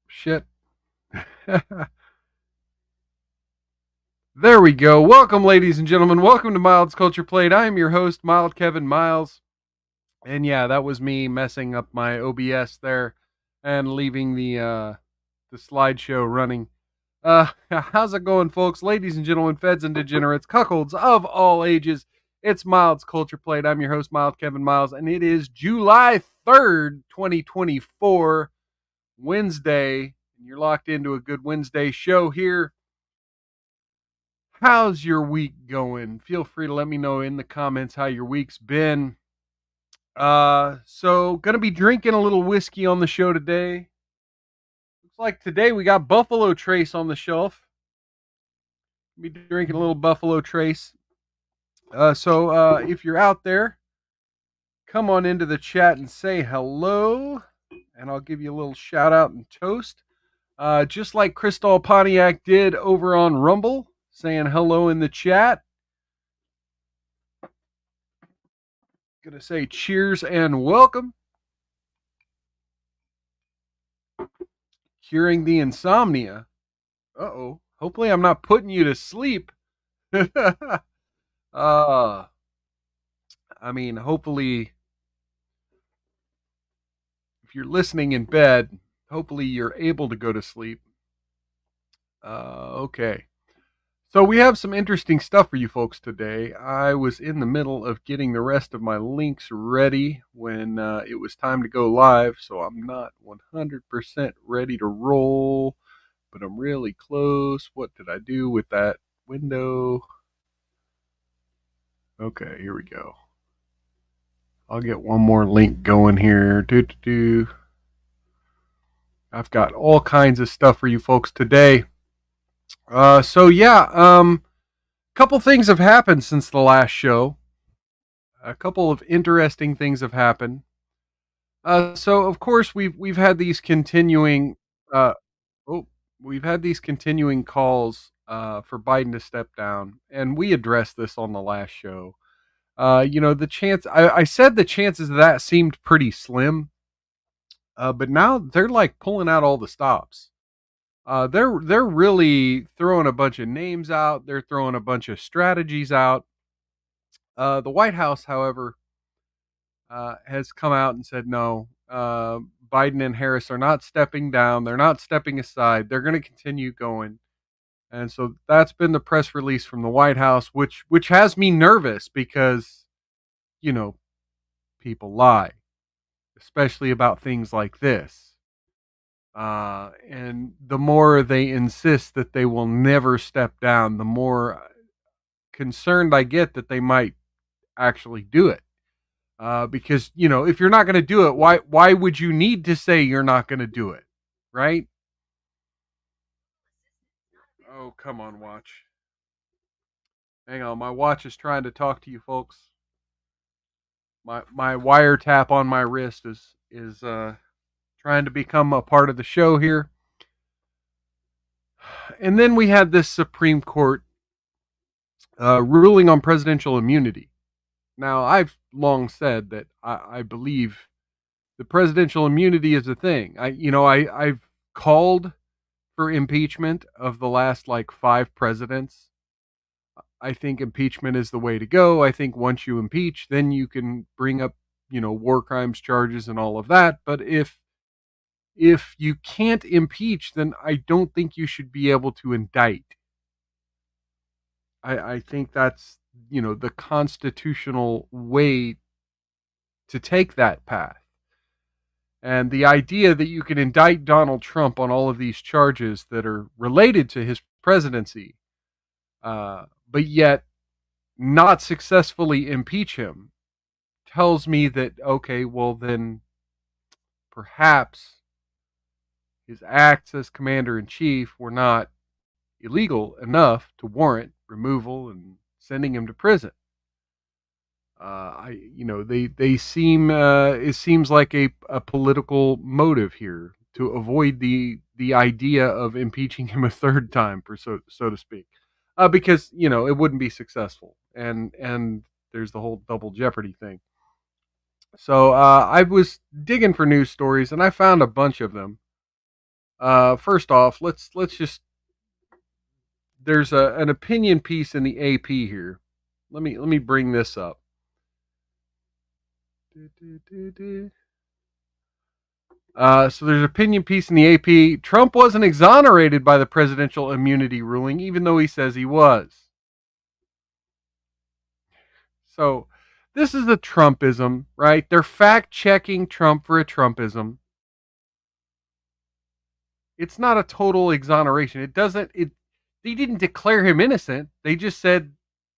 Shit. There we go. Welcome, ladies and gentlemen. Welcome to Miles Culture Plate. I am your host, Mild Kevin Miles. And yeah, that was me messing up my OBS there and leaving the slideshow running. How's it going, folks? Ladies and gentlemen, feds and degenerates, cuckolds of all ages. It's Miles Culture Plate. I'm your host, Mild Kevin Miles, and it is July 3rd, 2024, Wednesday. And you're locked into a good Wednesday show here. How's your week going? Feel free to let me know in the comments how your week's been. So gonna be drinking a little whiskey on the show today. Looks like today we got Buffalo Trace on the shelf. Be drinking a little Buffalo Trace. So if you're out there, come on into the chat and say hello, and I'll give you a little shout out and toast. Just like Crystal Pontiac did over on Rumble, saying hello in the chat. Gonna say cheers and welcome. Curing the insomnia. Uh-oh. Hopefully I'm not putting you to sleep. I mean, hopefully if you're listening in bed, hopefully you're able to go to sleep. Okay. So we have some interesting stuff for you folks today. I was in the middle of getting the rest of my links ready when it was time to go live, so I'm not 100% ready to roll, but I'm really close. What did I do with that window? Okay, here we go. I'll get one more link going here. I've got all kinds of stuff for you folks today. So yeah, couple things have happened since the last show. A couple of interesting things have happened. So of course we've had these continuing uh, oh we've had these continuing calls for Biden to step down, and we addressed this on the last show. The chance I said the chances of that seemed pretty slim, but now they're like pulling out all the stops. They're really throwing a bunch of names out. They're throwing a bunch of strategies out. The White House, however, has come out and said no. Biden and Harris are not stepping down. They're not stepping aside. They're going to continue going. And so that's been the press release from the White House, which has me nervous because you know people lie, especially about things like this. And the more they insist that they will never step down, the more concerned I get that they might actually do it. Because if you're not going to do it, why would you need to say you're not going to do it, right? Oh, come on, watch. Hang on, my watch is trying to talk to you, folks. My wiretap on my wrist is trying to become a part of the show here. And then we had this Supreme Court ruling on presidential immunity. Now, I've long said that I believe the presidential immunity is a thing. I've called for impeachment of the last like 5 presidents. I think impeachment is the way to go. I think once you impeach, then you can bring up, war crimes charges and all of that. But if you can't impeach, then I don't think you should be able to indict. I think that's the constitutional way to take that path. And the idea that you can indict Donald Trump on all of these charges that are related to his presidency, but yet not successfully impeach him, tells me that, okay, well, then perhaps his acts as commander in chief were not illegal enough to warrant removal and sending him to prison. They seem it seems like a political motive here to avoid the idea of impeaching him a third time, for so to speak, because it wouldn't be successful, and there's the whole double jeopardy thing. So I was digging for news stories, and I found a bunch of them. First off, let's just there's an opinion piece in the AP here. Let me bring this up. So there's an opinion piece in the AP. Trump wasn't exonerated by the presidential immunity ruling, even though he says he was. So this is a Trumpism, right? They're fact checking Trump for a Trumpism. It's not a total exoneration. It doesn't. It. They didn't declare him innocent. They just said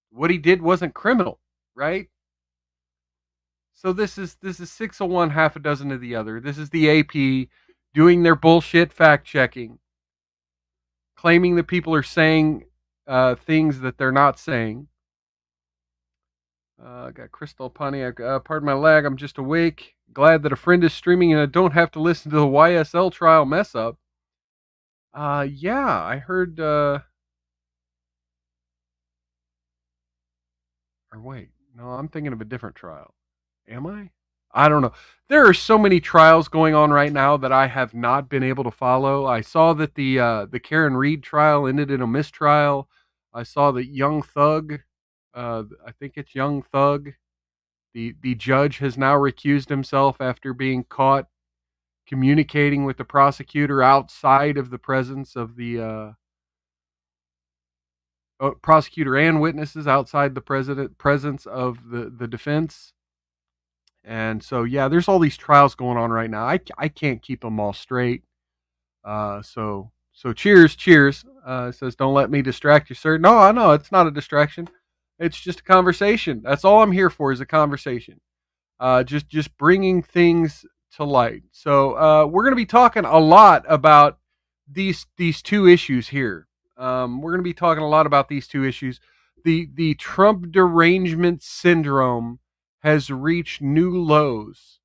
what he did wasn't criminal, right? So this is 6 of one, half a dozen of the other. This is the AP doing their bullshit fact checking, claiming that people are saying things that they're not saying. Got Crystal Pontiac. Pardon my lag. I'm just awake. Glad that a friend is streaming and I don't have to listen to the YSL trial mess up. Yeah, I heard. Or wait, no, I'm thinking of a different trial. Am I? I don't know. There are so many trials going on right now that I have not been able to follow. I saw that the Karen Reed trial ended in a mistrial. I saw that Young Thug, I think it's Young Thug, the judge has now recused himself after being caught communicating with the prosecutor outside of the presence of the prosecutor and witnesses outside the presence of the defense. And so, yeah, there's all these trials going on right now. I can't keep them all straight. So cheers. It says, don't let me distract you, sir. No, I know it's not a distraction. It's just a conversation. That's all I'm here for is a conversation. Just bringing things to light. So we're going to be talking a lot about these two issues here. We're going to be talking a lot about these two issues. The Trump derangement syndrome has reached new lows,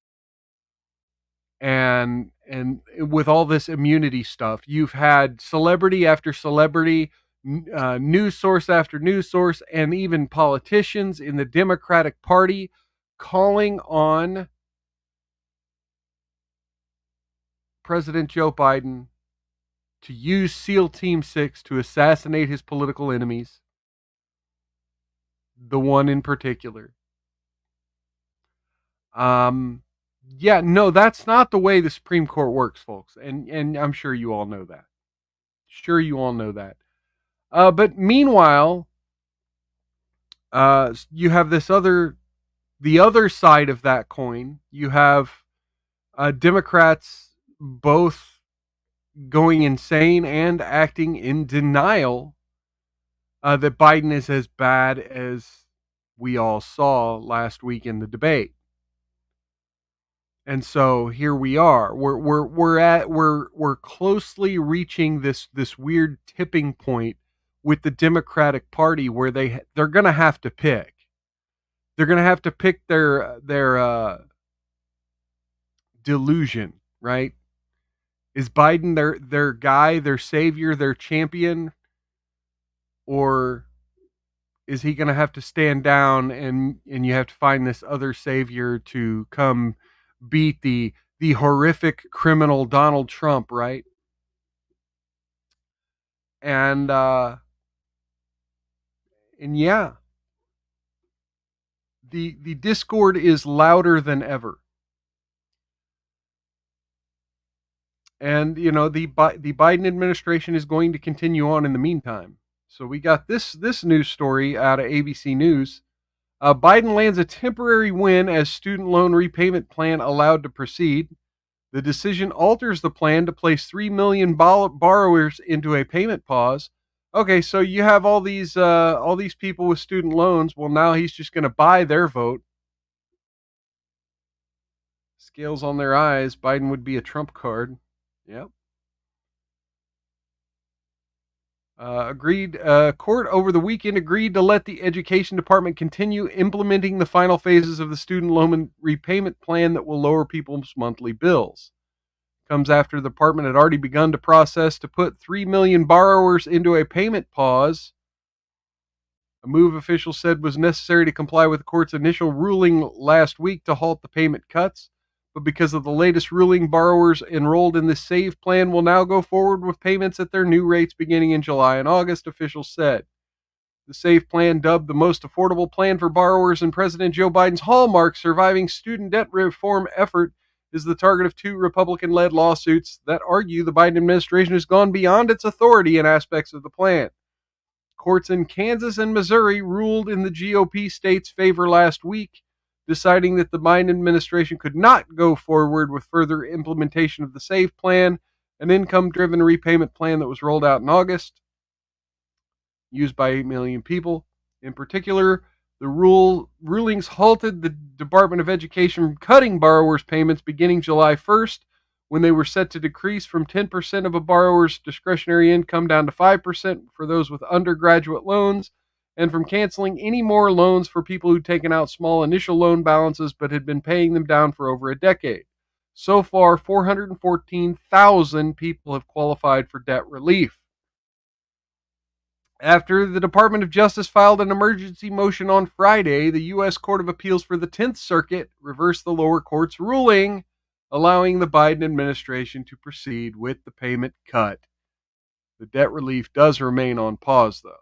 and with all this immunity stuff, you've had celebrity after celebrity, news source after news source, and even politicians in the Democratic Party calling on President Joe Biden to use SEAL Team 6 to assassinate his political enemies, the one in particular. Yeah, no, that's not the way the Supreme Court works, folks. And I'm sure you all know that. But meanwhile, you have the other side of that coin. You have Democrats both going insane and acting in denial that Biden is as bad as we all saw last week in the debate. And so here we are. We're closely reaching this weird tipping point with the Democratic Party where they're going to have to pick. They're going to have to pick their delusion, right? Is Biden their guy, their savior, their champion, or is he going to have to stand down and you have to find this other savior to come beat the horrific criminal Donald Trump, right? And yeah, the discord is louder than ever. And the Biden administration is going to continue on in the meantime. So we got this news story out of ABC News. Biden lands a temporary win as student loan repayment plan allowed to proceed. The decision alters the plan to place 3 million borrowers into a payment pause. Okay, so you have all these people with student loans. Well, now he's just going to buy their vote. Scales on their eyes. Biden would be a trump card. Yep. Court over the weekend agreed to let the Education Department continue implementing the final phases of the student loan repayment plan that will lower people's monthly bills. Comes after the department had already begun to process to put 3 million borrowers into a payment pause, a move officials said was necessary to comply with the court's initial ruling last week to halt the payment cuts. but because of the latest ruling, borrowers enrolled in the SAVE plan will now go forward with payments at their new rates beginning in July and August, officials said. The SAVE plan, dubbed the most affordable plan for borrowers in President Joe Biden's hallmark surviving student debt reform effort, is the target of two Republican-led lawsuits that argue the Biden administration has gone beyond its authority in aspects of the plan. Courts in Kansas and Missouri ruled in the GOP state's favor last week, deciding that the Biden administration could not go forward with further implementation of the SAVE plan, an income-driven repayment plan that was rolled out in August, used by 8 million people. In particular, the rulings halted the Department of Education from cutting borrowers' payments beginning July 1st, when they were set to decrease from 10% of a borrower's discretionary income down to 5% for those with undergraduate loans, and from canceling any more loans for people who'd taken out small initial loan balances but had been paying them down for over a decade. So far, 414,000 people have qualified for debt relief. After the Department of Justice filed an emergency motion on Friday, the U.S. Court of Appeals for the 10th Circuit reversed the lower court's ruling, allowing the Biden administration to proceed with the payment cut. The debt relief does remain on pause, though.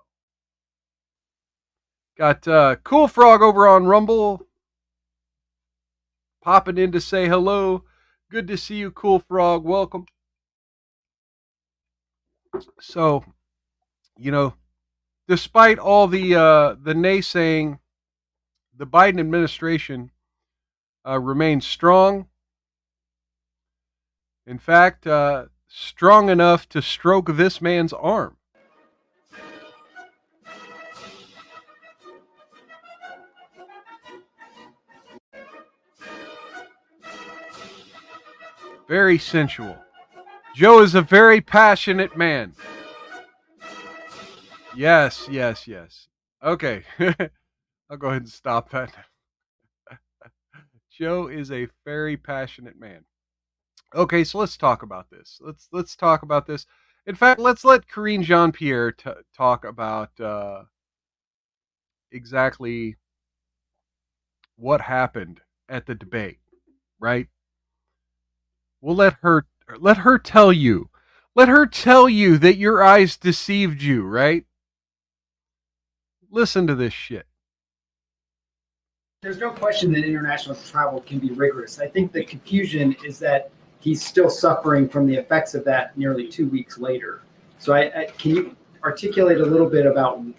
Got Cool Frog over on Rumble popping in to say hello. Good to see you, Cool Frog. Welcome. So, despite all the naysaying, the Biden administration remains strong. In fact, strong enough to stroke this man's arm. Very sensual. Joe is a very passionate man. Yes. Okay. I'll go ahead and stop that. Joe is a very passionate man. Okay, so let's talk about this. Let's talk about this. In fact, let's let Karine Jean-Pierre talk about exactly what happened at the debate, right? We'll let her tell you. Let her tell you that your eyes deceived you, right? Listen to this shit. There's no question that international travel can be rigorous. I think the confusion is that he's still suffering from the effects of that nearly 2 weeks later. So can you articulate a little bit about, do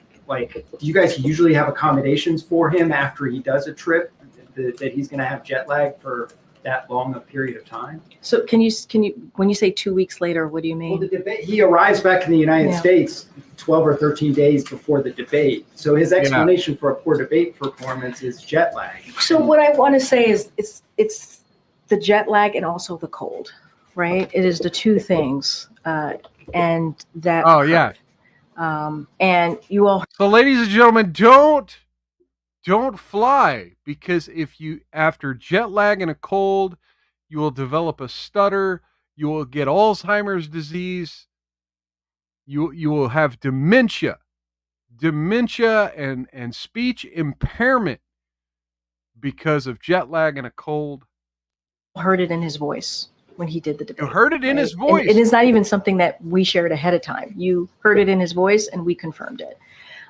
you guys usually have accommodations for him after he does a trip, that he's going to have jet lag for that long a period of time? So can you, when you say 2 weeks later, what do you mean? Well, the debate, he arrives back in the United States 12 or 13 days before the debate. So his explanation for a poor debate performance is jet lag. So what I want to say is it's the jet lag and also the cold, right? It is the two things. And that. Oh, yeah. And you all. So ladies and gentlemen, don't fly, because if you, after jet lag and a cold, you will develop a stutter, you will get Alzheimer's disease, you will have dementia and speech impairment because of jet lag and a cold. Heard it in his voice when he did the debate. You heard it in his voice. And it is not even something that we shared ahead of time. You heard it in his voice and we confirmed it.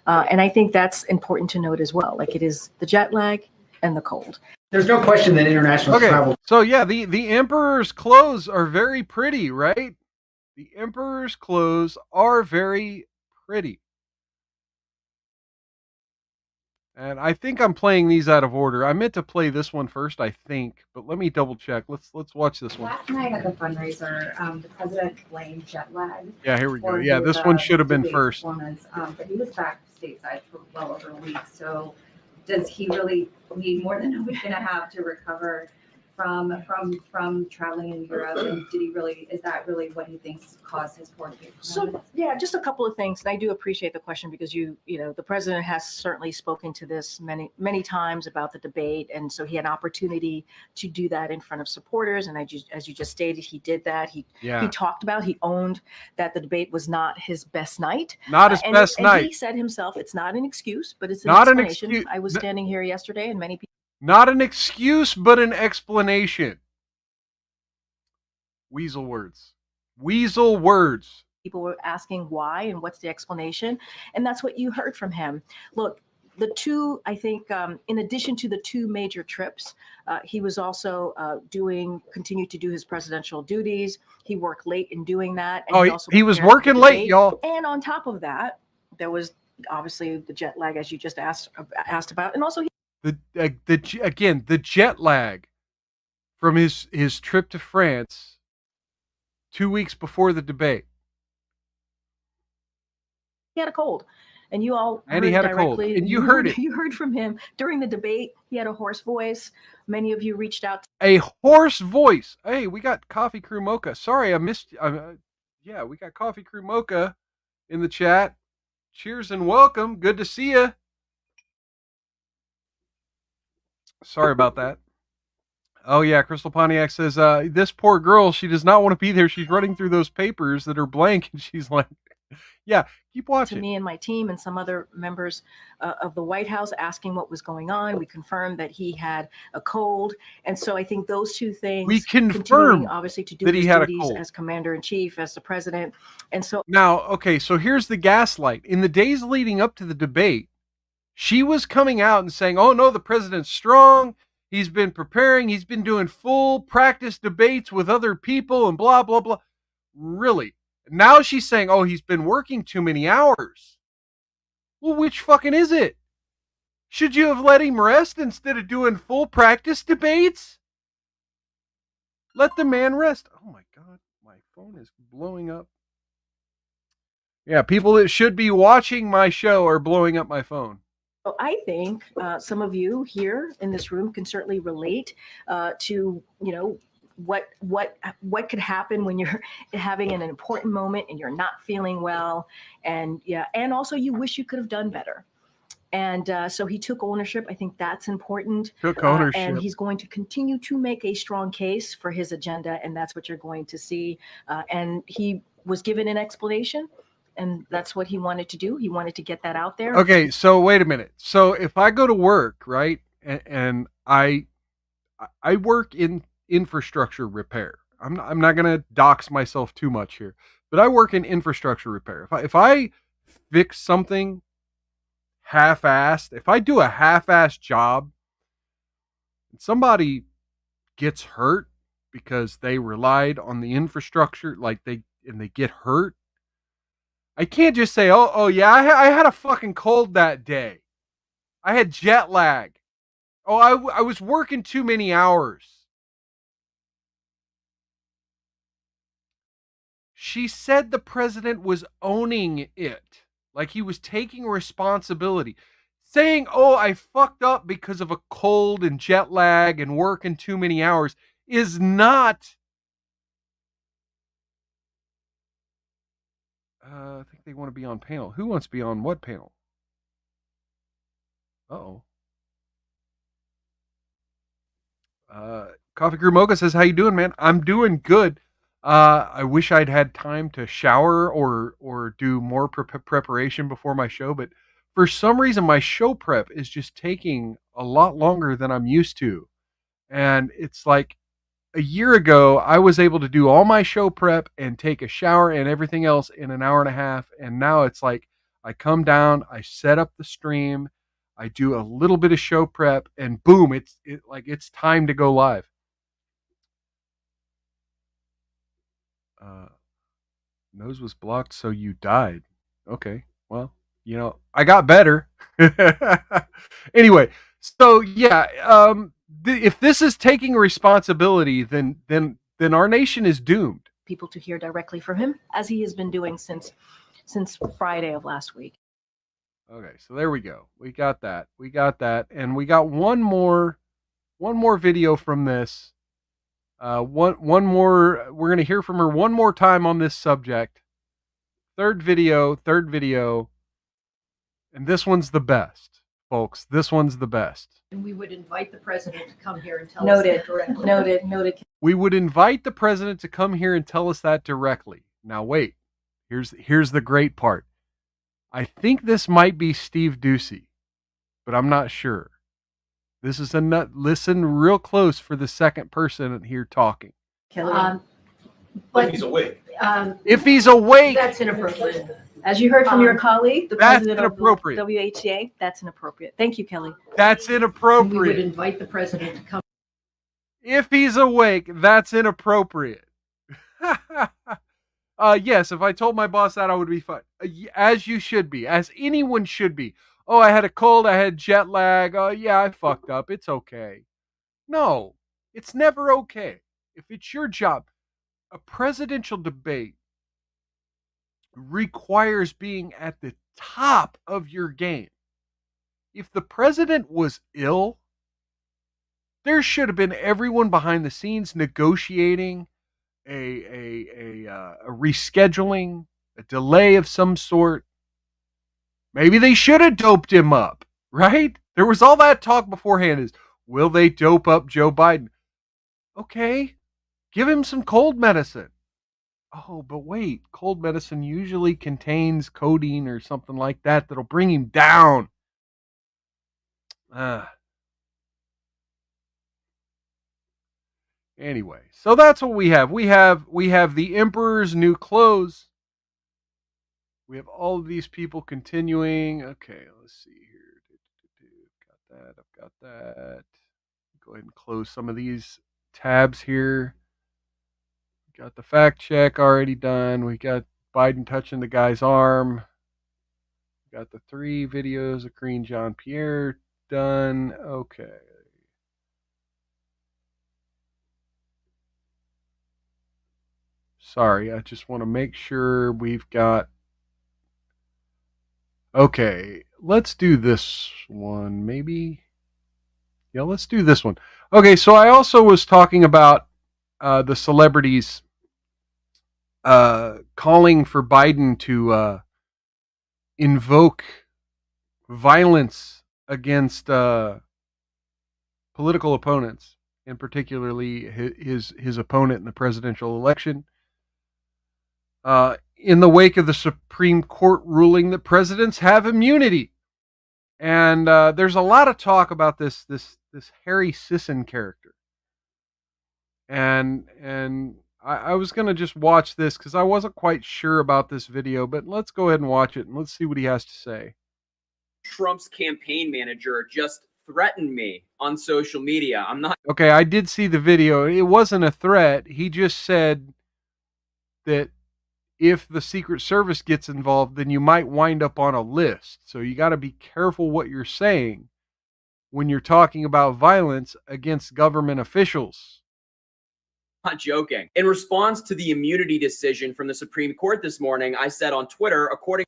And I think that's important to note as well. Like, it is the jet lag and the cold. There's no question that international travel. So yeah, the emperor's clothes are very pretty, right? The emperor's clothes are very pretty. And I think I'm playing these out of order. I meant to play this one first, I think, but let me double check. Let's watch this one. Last night at the fundraiser, the president blamed jet lag. Yeah, here we go. Yeah, this one should have been first. But he was back stateside for well over a week. So does he really need more than a week and a half to recover from traveling in Europe? And is that really what he thinks caused his poor debate? So yeah, just a couple of things. And I do appreciate the question, because the president has certainly spoken to this many times about the debate. And so he had an opportunity to do that in front of supporters. And as you just stated, he did that. He owned that the debate was not his best night. Not his best night. And he said himself, it's not an excuse, but it's an explanation. I was standing here yesterday and many people. Not an excuse, but an explanation. Weasel words. Weasel words. People were asking why and what's the explanation. And that's what you heard from him. Look, the two, I think, in addition to the two major trips, he was also continued to do his presidential duties. He worked late in doing that. And he was prepared for the working late, debate. y'all. And on top of that, there was obviously the jet lag, as you just asked about. And also, the jet lag from his trip to France 2 weeks before the debate. he had a cold. And you all And heard he had directly, a cold. And you heard it. You heard from him during the debate. He had a hoarse voice. Many of you reached out. A hoarse voice. Hey, we got Coffee Crew Mocha. Sorry, I missed. Yeah, we got Coffee Crew Mocha in the chat. Cheers and welcome. Good to see you. Sorry about that. Oh, yeah, Crystal Pontiac says, this poor girl, she does not want to be there. She's running through those papers that are blank, and she's like, yeah, keep watching. To me and my team and some other members of the White House asking what was going on. We confirmed that he had a cold. And so I think those two things, we confirmed obviously to do that his he had duties a cold as commander-in-chief, as the president. And so now, okay, so here's the gaslight. In the days leading up to the debate, she was coming out and saying, oh, no, the president's strong. He's been preparing. He's been doing full practice debates with other people and blah, blah, blah. Really? Now she's saying, oh, he's been working too many hours. Well, which fucking is it? Should you have let him rest instead of doing full practice debates? Let the man rest. Oh my God, my phone is blowing up. Yeah, people that should be watching my show are blowing up my phone. I think some of you here in this room can certainly relate to, what could happen when you're having an important moment and you're not feeling well. And also you wish you could have done better. And so he took ownership. I think that's important. Took ownership. And he's going to continue to make a strong case for his agenda. And that's what you're going to see. And he was given an explanation. And that's what he wanted to do. He wanted to get that out there. Okay, so wait a minute. So if I go to work, right, and I work in infrastructure repair. I'm not going to dox myself too much here, but I work in infrastructure repair. If I fix something half-assed, if I do a half-assed job, and somebody gets hurt because they relied on the infrastructure, they get hurt, I can't just say, oh yeah, I had a fucking cold that day. I had jet lag. Oh, I was working too many hours. She said the president was owning it. Like he was taking responsibility. Saying, oh, I fucked up because of a cold and jet lag and working too many hours is not... I think they want to be on panel. Who wants to be on what panel? Uh-oh. Coffee Crew Mocha says, how you doing, man? I'm doing good. I wish I'd had time to shower or do more preparation before my show, but for some reason my show prep is just taking a lot longer than I'm used to. And it's like a year ago, I was able to do all my show prep and take a shower and everything else in an hour and a half. And now it's like I come down, I set up the stream, I do a little bit of show prep, and boom, it's time to go live. Nose was blocked, so you died. Okay, well, I got better. Anyway, so yeah, if this is taking responsibility, then our nation is doomed. People to hear directly from him, as he has been doing since Friday of last week. Okay, so there we go. We got that, and we got one more video from this. One more. We're gonna hear from her one more time on this subject. Third video, and this one's the best, folks. This one's the best. And we would invite the president to come here and tell us that directly. Noted. We would invite the president to come here and tell us that directly. Now wait, here's the great part. I think this might be Steve Ducey, but I'm not sure. This is a nut. Listen real close for the second person here talking. Kellyanne. But he's awake. If he's awake, That's inappropriate. As you heard from your colleague, the that's president of inappropriate. WHA, that's inappropriate. Thank you, Kelly. That's we would inappropriate. invite the president to come. If he's awake, that's inappropriate. Yes, if I told my boss that, I would be fine. As you should be, as anyone should be. Oh, I had a cold, I had jet lag. Oh, yeah, I fucked up. It's okay. No, it's never okay. If it's your job, a presidential debate requires being at the top of your game. If the president was ill, there should have been everyone behind the scenes negotiating a rescheduling, a delay of some sort. Maybe they should have doped him up, right? There was all that talk beforehand is, will they dope up Joe Biden? Okay, give him some cold medicine. Oh, but wait, cold medicine usually contains codeine or something like that that'll bring him down. Anyway, so that's what we have. We have the Emperor's New Clothes. We have all of these people continuing. Okay, let's see here. Got that. I've got that. Go ahead and close some of these tabs here. Got the fact check already done. We got Biden touching the guy's arm. Got the 3 videos of Karine Jean-Pierre done. Okay. Sorry, I just want to make sure we've got... Okay, let's do this one, maybe. Yeah, let's do this one. Okay, so I also was talking about the celebrities calling for Biden to invoke violence against political opponents, and particularly his opponent in the presidential election. In the wake of the Supreme Court ruling that presidents have immunity. And there's a lot of talk about this Harry Sisson character. And I was going to just watch this because I wasn't quite sure about this video, but let's go ahead and watch it and let's see what he has to say. Trump's campaign manager just threatened me on social media. I'm not... Okay, I did see the video. It wasn't a threat. He just said that if the Secret Service gets involved, then you might wind up on a list. So you got to be careful what you're saying when you're talking about violence against government officials. Not joking. In response to the immunity decision from the Supreme Court this morning, I said on Twitter, according...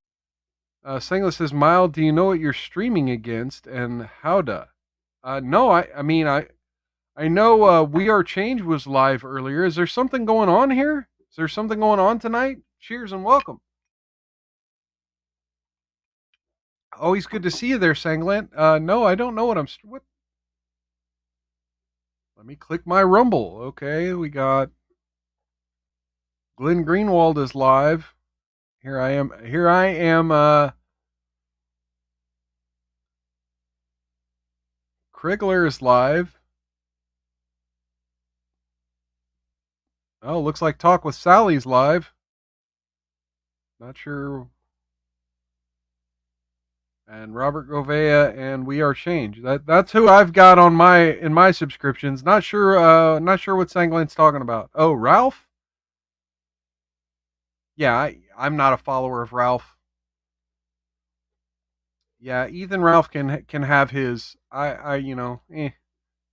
Singla says, Mild, do you know what you're streaming against and how to? No, I mean, I know We Are Change was live earlier. Is there something going on here? Is there something going on tonight? Cheers and welcome. Always good to see you there, Sanglant. No, I don't know what I'm... What? Let me click my Rumble. Okay, we got... Glenn Greenwald is live. Here I am. Krigler is live. Oh, looks like Talk with Sally's live. Not sure. And Robert Govea and We Are Change. That's who I've got on in my subscriptions. Not sure what Sanglant's talking about. Oh, Ralph? Yeah, I'm not a follower of Ralph. Yeah, Ethan Ralph can have his.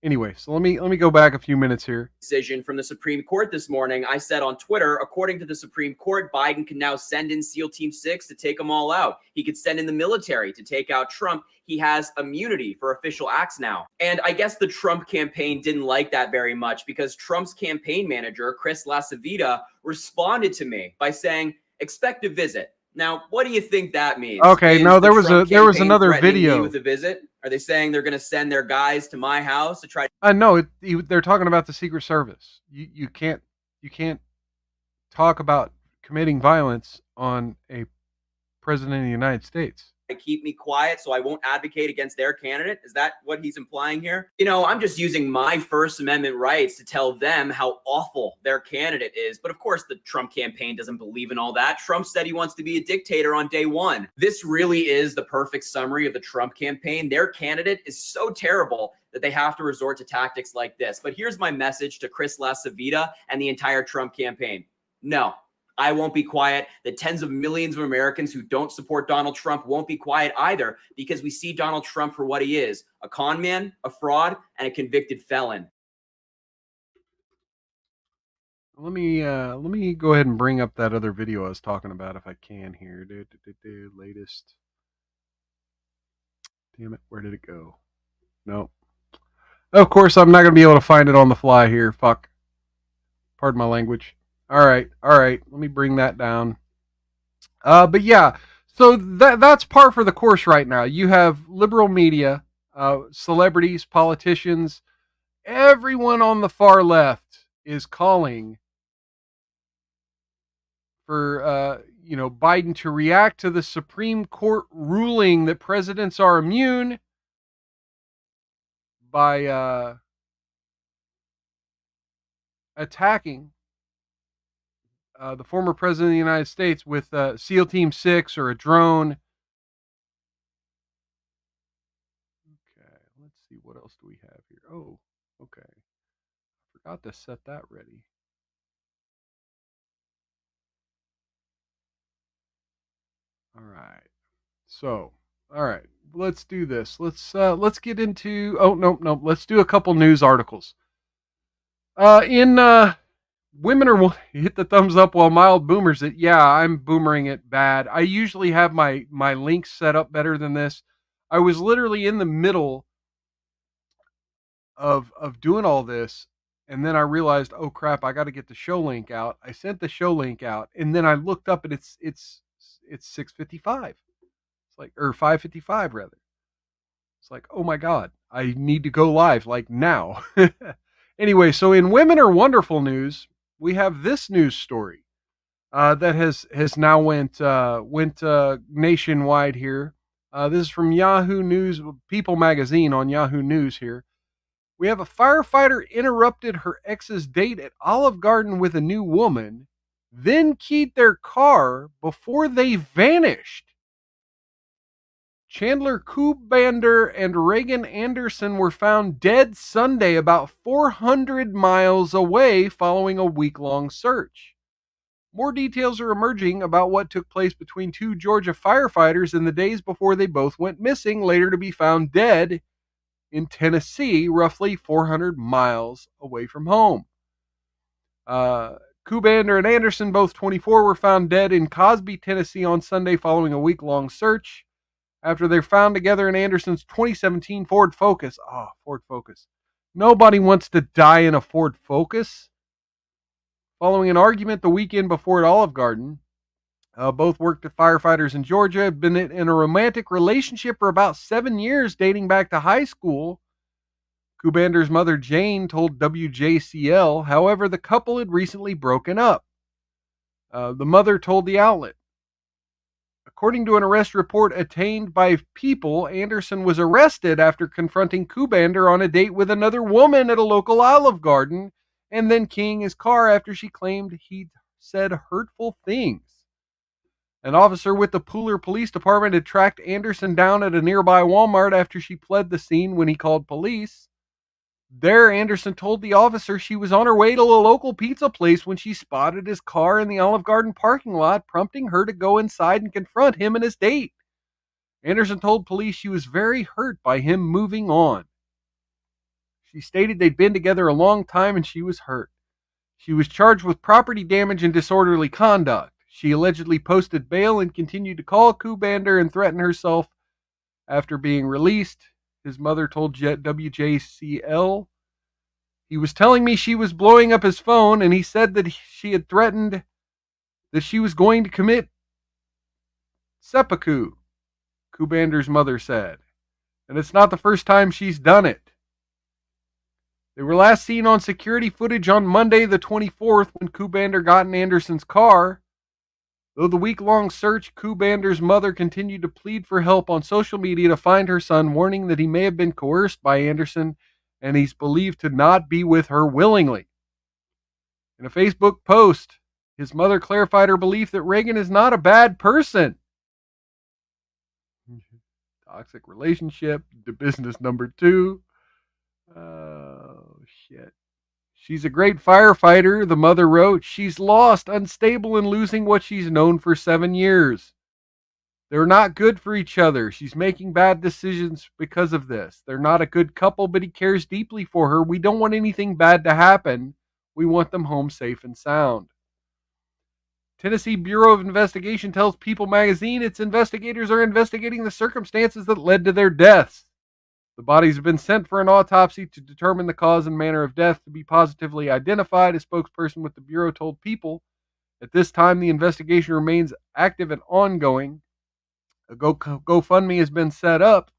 Anyway, so let me go back a few minutes here. Decision from the Supreme Court this morning, I said on Twitter, according to the Supreme Court, Biden can now send in SEAL Team 6 to take them all out. He could send in the military to take out Trump. He has immunity for official acts now. And I guess the Trump campaign didn't like that very much because Trump's campaign manager, Chris LaCivita, responded to me by saying, expect a visit. Now, what do you think that means? Okay, no, there was another threatening video me with a visit. Are they saying they're going to send their guys to my house to try? No, they're talking about the Secret Service. You can't talk about committing violence on a president of the United States. keep me quiet so I won't advocate against their candidate? Is that what he's implying here? You know, I'm just using my First Amendment rights to tell them how awful their candidate is. But of course, the Trump campaign doesn't believe in all that. Trump said he wants to be a dictator on day one. This really is the perfect summary of the Trump campaign. Their candidate is so terrible that they have to resort to tactics like this. But here's my message to Chris LaCivita and the entire Trump campaign. No, I won't be quiet. The tens of millions of Americans who don't support Donald Trump won't be quiet either, because we see Donald Trump for what he is: a con man, a fraud, and a convicted felon. Let me go ahead and bring up that other video I was talking about if I can here. Latest. Damn it, where did it go? Nope. Of course, I'm not going to be able to find it on the fly here. Fuck. Pardon my language. All right. Let me bring that down. But yeah, so that's par for the course right now. You have liberal media, celebrities, politicians, everyone on the far left is calling for Biden to react to the Supreme Court ruling that presidents are immune by attacking the former president of the United States with SEAL Team 6 or a drone. Okay, let's see, what else do we have here? Oh, okay. Forgot to set that ready. All right. So, all right, let's do this. Let's get into. Oh no. Let's do a couple news articles. In women are hit the thumbs up while mild boomers it. Yeah, I'm boomering it bad. I usually have my links set up better than this. I was literally in the middle of doing all this, and then I realized, oh crap, I got to get the show link out. I sent the show link out, and then I looked up, and it's 6:55. It's like, or 5:55 rather. It's like, oh my god, I need to go live like now. Anyway, so in Women Are Wonderful news, we have this news story that has now went nationwide here. This is from Yahoo News, People Magazine on Yahoo News here. We have a firefighter interrupted her ex's date at Olive Garden with a new woman, then keyed their car before they vanished. Chandler Kubander and Reagan Anderson were found dead Sunday about 400 miles away following a week-long search. More details are emerging about what took place between two Georgia firefighters in the days before they both went missing, later to be found dead in Tennessee, roughly 400 miles away from home. Kubander and Anderson, both 24, were found dead in Cosby, Tennessee on Sunday following a week-long search after they're found together in Anderson's 2017 Ford Focus. Ford Focus. Nobody wants to die in a Ford Focus. Following an argument the weekend before at Olive Garden, both worked as firefighters in Georgia, have been in a romantic relationship for about 7 years, dating back to high school. Kubander's mother, Jane, told WJCL, however, the couple had recently broken up. The mother told the outlet, according to an arrest report obtained by People, Anderson was arrested after confronting Kubander on a date with another woman at a local Olive Garden and then keying his car after she claimed he'd said hurtful things. An officer with the Pooler Police Department had tracked Anderson down at a nearby Walmart after she fled the scene when he called police. There, Anderson told the officer she was on her way to a local pizza place when she spotted his car in the Olive Garden parking lot, prompting her to go inside and confront him and his date. Anderson told police she was very hurt by him moving on. She stated they'd been together a long time and she was hurt. She was charged with property damage and disorderly conduct. She allegedly posted bail and continued to call Kubander and threaten herself after being released. His mother told WJCL, he was telling me she was blowing up his phone, and he said that she had threatened that she was going to commit seppuku, Kubander's mother said. And it's not the first time she's done it. They were last seen on security footage on Monday the 24th when Kubander got in Anderson's car. Though the week-long search, Kubander's mother continued to plead for help on social media to find her son, warning that he may have been coerced by Anderson and he's believed to not be with her willingly. In a Facebook post, his mother clarified her belief that Reagan is not a bad person. Toxic relationship, the business number 2. Oh, shit. She's a great firefighter, the mother wrote. She's lost, unstable, and losing what she's known for 7 years. They're not good for each other. She's making bad decisions because of this. They're not a good couple, but he cares deeply for her. We don't want anything bad to happen. We want them home safe and sound. Tennessee Bureau of Investigation tells People magazine its investigators are investigating the circumstances that led to their deaths. The bodies have been sent for an autopsy to determine the cause and manner of death to be positively identified, a spokesperson with the Bureau told People. At this time, the investigation remains active and ongoing. A GoFundMe has been set up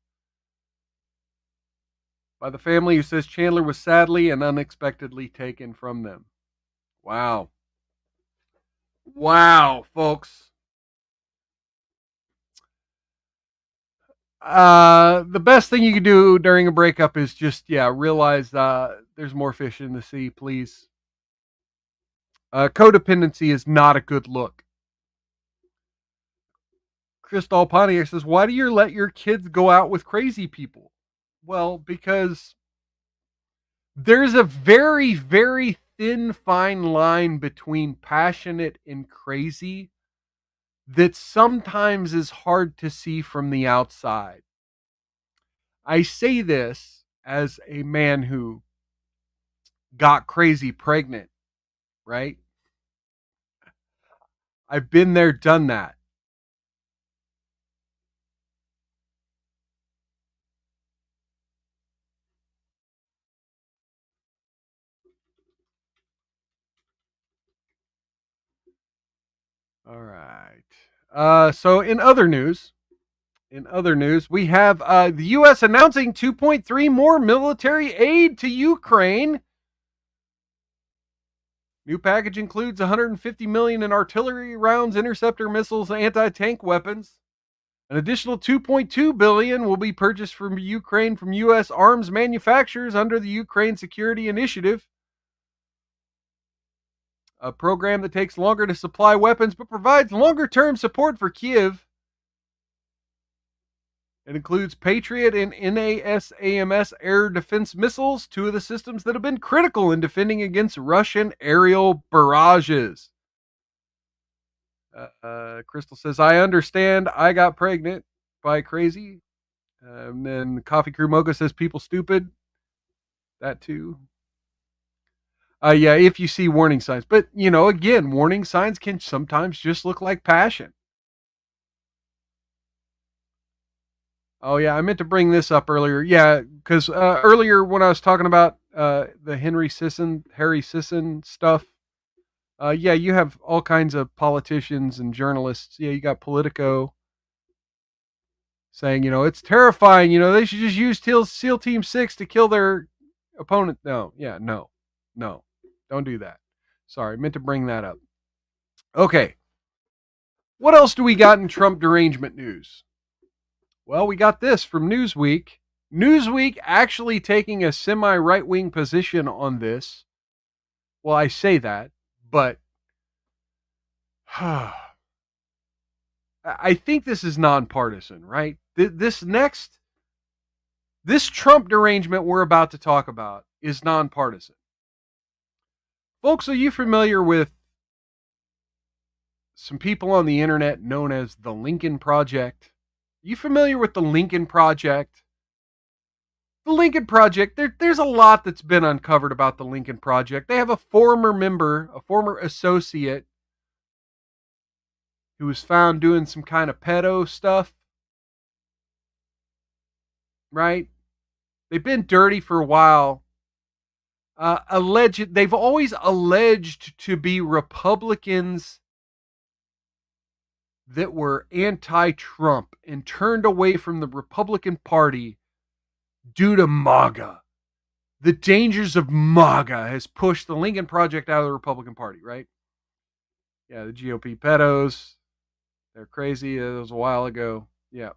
by the family who says Chandler was sadly and unexpectedly taken from them. Wow. Wow, folks. The best thing you can do during a breakup is just, realize there's more fish in the sea, please. Codependency is not a good look. Crystal Pontiac says, why do you let your kids go out with crazy people? Well, because there's a very, very thin, fine line between passionate and crazy that sometimes is hard to see from the outside. I say this as a man who got crazy pregnant, right? I've been there, done that. All right. So in other news, we have the U.S. announcing 2.3 more military aid to Ukraine. New package includes 150 million in artillery rounds, interceptor missiles, and anti-tank weapons. An additional 2.2 billion will be purchased from Ukraine from U.S. arms manufacturers under the Ukraine Security Initiative, a program that takes longer to supply weapons but provides longer-term support for Kiev. It includes Patriot and NASAMS air defense missiles, 2 of the systems that have been critical in defending against Russian aerial barrages. Crystal says, I understand. I got pregnant by crazy. And then Coffee Crew Mocha says, people stupid. That too. If you see warning signs. But, again, warning signs can sometimes just look like passion. Oh, yeah, I meant to bring this up earlier. Yeah, because earlier when I was talking about the Harry Sisson stuff, you have all kinds of politicians and journalists. Yeah, you got Politico saying, it's terrifying. They should just use SEAL Team 6 to kill their opponent. No, don't do that. Sorry, I meant to bring that up. Okay. What else do we got in Trump derangement news? Well, we got this from Newsweek. Newsweek actually taking a semi-right-wing position on this. Well, I say that, but I think this is nonpartisan, right? This Trump derangement we're about to talk about is nonpartisan. Folks, are you familiar with some people on the internet known as the Lincoln Project? Are you familiar with the Lincoln Project? The Lincoln Project, there's a lot that's been uncovered about the Lincoln Project. They have a former member, a former associate, who was found doing some kind of pedo stuff. Right? They've been dirty for a while. They've always alleged to be Republicans that were anti-Trump and turned away from the Republican Party due to MAGA. The dangers of MAGA has pushed the Lincoln Project out of the Republican Party, right? Yeah, the GOP pedos. They're crazy. It was a while ago. Yep.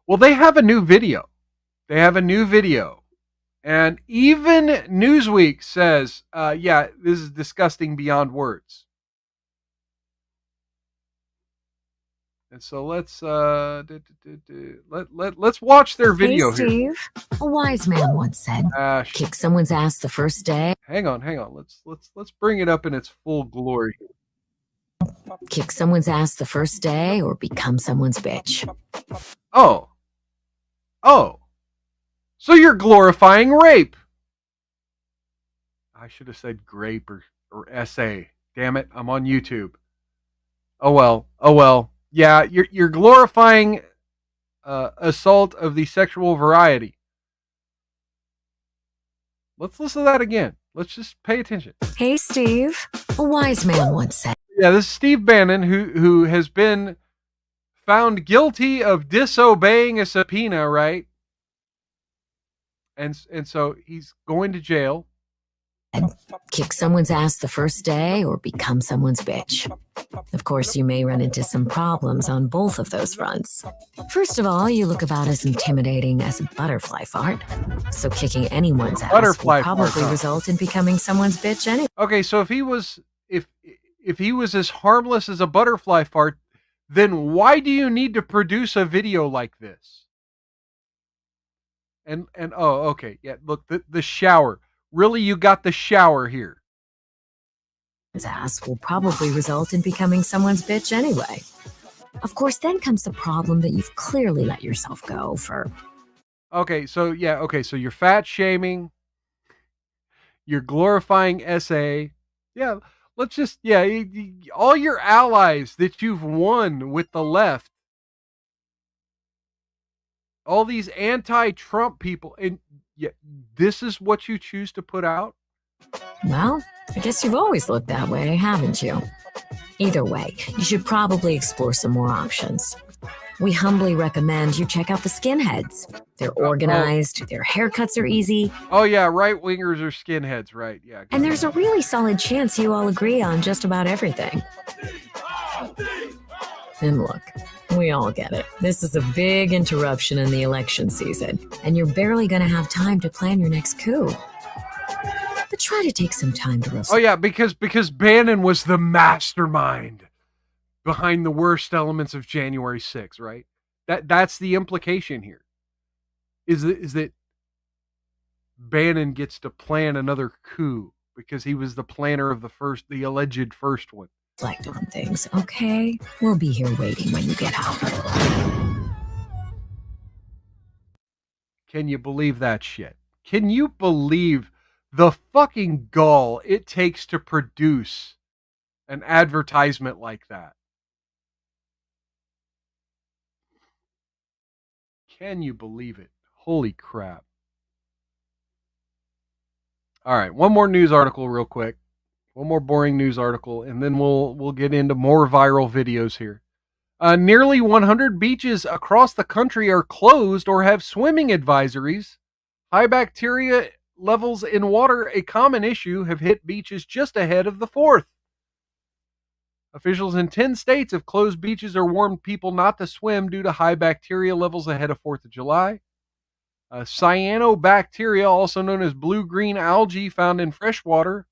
Well, they have a new video. And even Newsweek says, yeah, this is disgusting beyond words. And so let's let's watch their video here. Hey, Steve. A wise man once said, "Kick someone's ass the first day." Hang on. Let's bring it up in its full glory. Kick someone's ass the first day, or become someone's bitch. Oh. So you're glorifying rape. I should have said grape or essay. Damn it, I'm on YouTube. Oh well. Yeah, you're glorifying assault of the sexual variety. Let's listen to that again. Let's just pay attention. Hey, Steve. A wise man once said. Yeah, this is Steve Bannon, who has been found guilty of disobeying a subpoena, right? And so he's going to jail. Kick someone's ass the first day or become someone's bitch. Of course, you may run into some problems on both of those fronts. First of all, you look about as intimidating as a butterfly fart. So kicking anyone's ass will probably result in becoming someone's bitch anyway. Okay, so if he was as harmless as a butterfly fart, then why do you need to produce a video like this? And oh, okay, yeah, look, the shower. Really, you got the shower here. His ass will probably result in becoming someone's bitch anyway. Of course, then comes the problem that you've clearly let yourself go for. Okay, so you're fat shaming. You're glorifying SA. Yeah, let's just, all your allies that you've won with the left. All these anti-Trump people, and yet this is what you choose to put out? Well, I guess you've always looked that way, haven't you? Either way, you should probably explore some more options. We humbly recommend you check out the skinheads. They're organized, their haircuts are easy. Oh yeah, right-wingers are skinheads, right, yeah. And there's a really solid chance you all agree on just about everything. And look, we all get it. This is a big interruption in the election season, and you're barely going to have time to plan your next coup. But try to take some time to reflect. Oh yeah, because Bannon was the mastermind behind the worst elements of January 6th, right? That's the implication here. Is that Bannon gets to plan another coup because he was the planner of the alleged first one. Reflect on things, okay? We'll be here waiting when you get out. Can you believe that shit? Can you believe the fucking gall it takes to produce an advertisement like that? Can you believe it? Holy crap. All right, one more news article real quick. One more boring news article, and then we'll get into more viral videos here. Nearly 100 beaches across the country are closed or have swimming advisories. High bacteria levels in water, a common issue, have hit beaches just ahead of the 4th. Officials in 10 states have closed beaches or warned people not to swim due to high bacteria levels ahead of 4th of July. Cyanobacteria, also known as blue-green algae found in freshwater,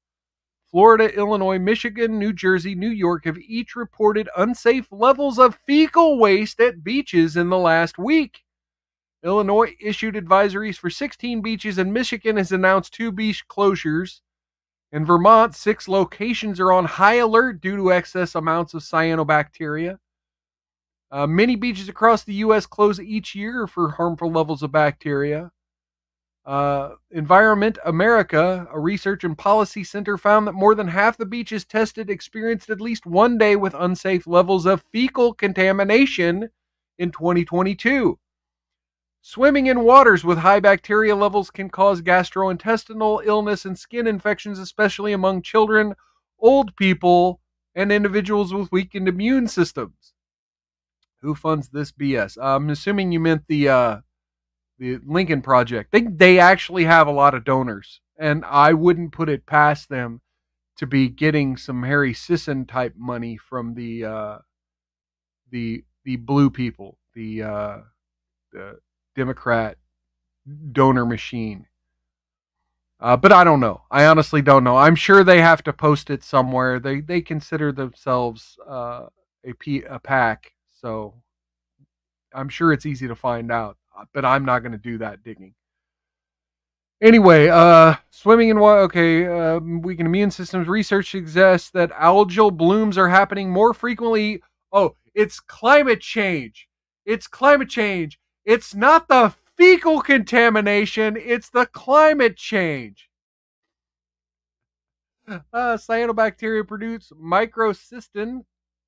Florida, Illinois, Michigan, New Jersey, New York have each reported unsafe levels of fecal waste at beaches in the last week. Illinois issued advisories for 16 beaches, and Michigan has announced 2 beach closures. In Vermont, 6 locations are on high alert due to excess amounts of cyanobacteria. Many beaches across the U.S. close each year for harmful levels of bacteria. Environment America, a research and policy center, found that more than half the beaches tested experienced at least one day with unsafe levels of fecal contamination in 2022. Swimming in waters with high bacteria levels can cause gastrointestinal illness and skin infections, especially among children, old people, and individuals with weakened immune systems. Who funds this BS? I'm assuming you meant the Lincoln Project. They actually have a lot of donors, and I wouldn't put it past them to be getting some Harry Sisson type money from the blue people, the Democrat donor machine. But I don't know. I honestly don't know. I'm sure they have to post it somewhere. They consider themselves a PAC, so I'm sure it's easy to find out. But I'm not going to do that digging. Anyway, swimming in water. Okay, weakened immune systems. Research suggests that algal blooms are happening more frequently. Oh, it's climate change. It's climate change. It's not the fecal contamination. It's the climate change. Cyanobacteria produce microcystin,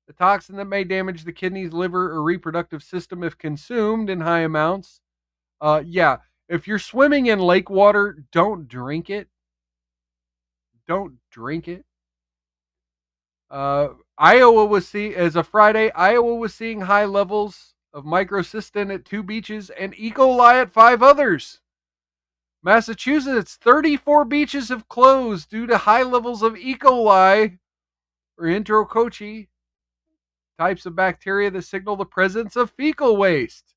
a toxin that may damage the kidneys, liver, or reproductive system if consumed in high amounts. Yeah. If you're swimming in lake water, don't drink it. Don't drink it. Iowa was seeing, as of Friday, Iowa was seeing high levels of microcystin at 2 beaches and E. coli at 5 others. Massachusetts, 34 beaches have closed due to high levels of E. coli or enterococci, types of bacteria that signal the presence of fecal waste.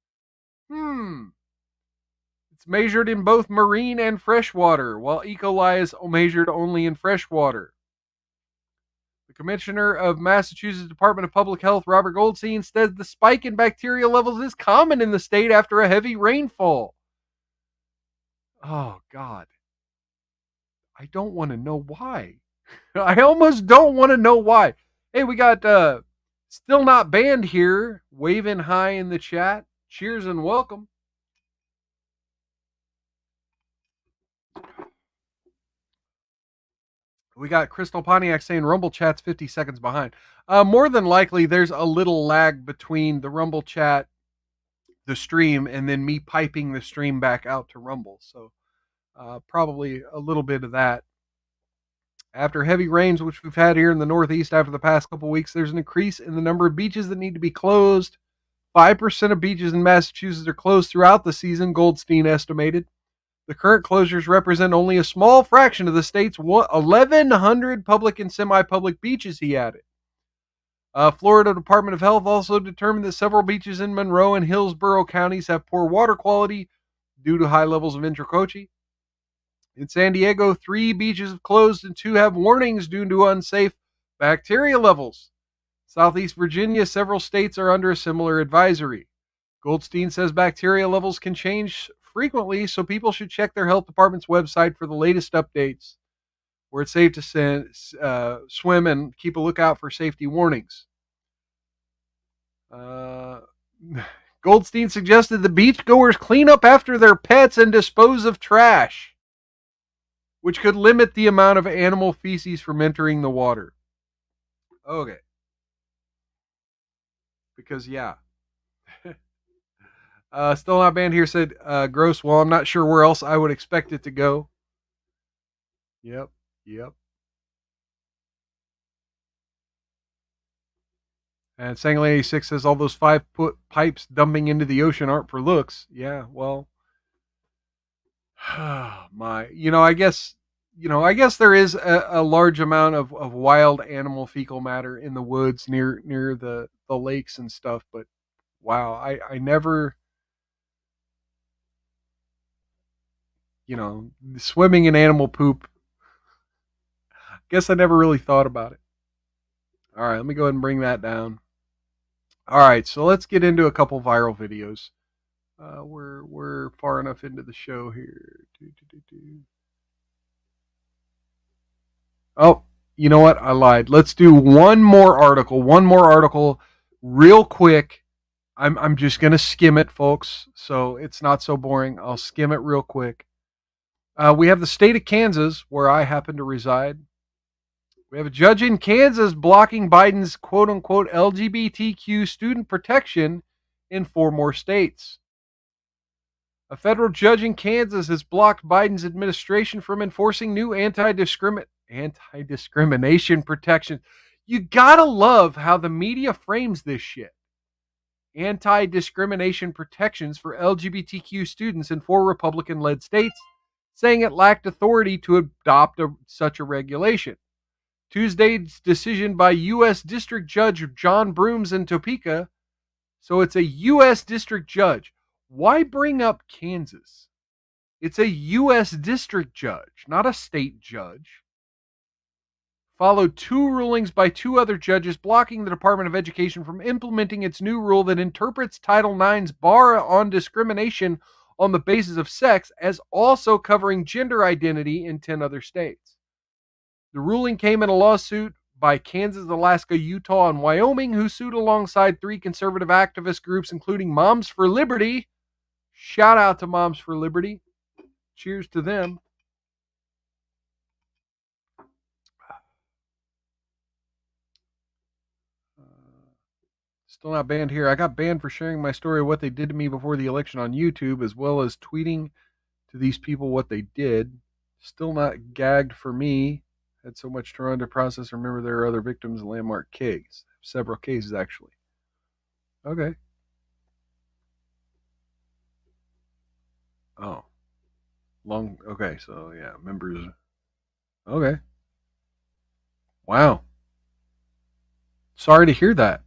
It's measured in both marine and freshwater, while E. coli is measured only in freshwater. The commissioner of Massachusetts Department of Public Health, Robert Goldstein, said the spike in bacteria levels is common in the state after a heavy rainfall. Oh, God. I don't want to know why. I almost don't want to know why. Hey, we got Still Not Banned here, waving hi in the chat. Cheers and welcome. We got Crystal Pontiac saying Rumble chat's 50 seconds behind. More than likely, there's a little lag between the Rumble chat, the stream, and then me piping the stream back out to Rumble. So probably a little bit of that. After heavy rains, which we've had here in the Northeast after the past couple weeks, there's an increase in the number of beaches that need to be closed. 5% of beaches in Massachusetts are closed throughout the season, Goldstein estimated. The current closures represent only a small fraction of the state's 1,100 public and semi-public beaches, he added. Florida Department of Health also determined that several beaches in Monroe and Hillsborough counties have poor water quality due to high levels of enterococci. In San Diego, 3 beaches have closed and 2 have warnings due to unsafe bacteria levels. Southeast Virginia, several states are under a similar advisory. Goldstein says bacteria levels can change frequently, so people should check their health department's website for the latest updates, where it's safe to swim and keep a lookout for safety warnings. Goldstein suggested the beachgoers clean up after their pets and dispose of trash, which could limit the amount of animal feces from entering the water. Okay. Because, yeah. Still Not Banned here said, gross. Well, I'm not sure where else I would expect it to go. Yep. And Sangal86 says all those 5-foot pipes dumping into the ocean aren't for looks. Yeah, well, I guess there is a large amount of wild animal fecal matter in the woods near the lakes and stuff. But wow, I never, swimming in animal poop. I guess I never really thought about it. All right, let me go ahead and bring that down. All right, so let's get into a couple viral videos. We're far enough into the show here. Oh, you know what? I lied. Let's do one more article real quick. I'm just going to skim it, folks, so it's not so boring. I'll skim it real quick. We have the state of Kansas, where I happen to reside. We have a judge in Kansas blocking Biden's quote-unquote LGBTQ student protection in 4 more states. A federal judge in Kansas has blocked Biden's administration from enforcing new anti-discrimination protections. You gotta love how the media frames this shit. Anti-discrimination protections for LGBTQ students in 4 Republican-led states, saying it lacked authority to adopt such a regulation. Tuesday's decision by U.S. District Judge John Brooms in Topeka. So it's a U.S. District Judge. Why bring up Kansas? It's a U.S. District Judge, not a state judge. Followed two rulings by two other judges blocking the Department of Education from implementing its new rule that interprets Title IX's bar on discrimination on the basis of sex as also covering gender identity in 10 other states. The ruling came in a lawsuit by Kansas, Alaska, Utah, and Wyoming, who sued alongside three conservative activist groups, including Moms for Liberty. Shout out to Moms for Liberty. Cheers to them. Still not banned here. I got banned for sharing my story of what they did to me before the election on YouTube, as well as tweeting to these people what they did. Still not gagged for me. Had so much to run to process. Remember, there are other victims in landmark case. Several cases, actually. Okay. Oh. Long. Okay, so yeah, members. Okay. Wow. Sorry to hear that.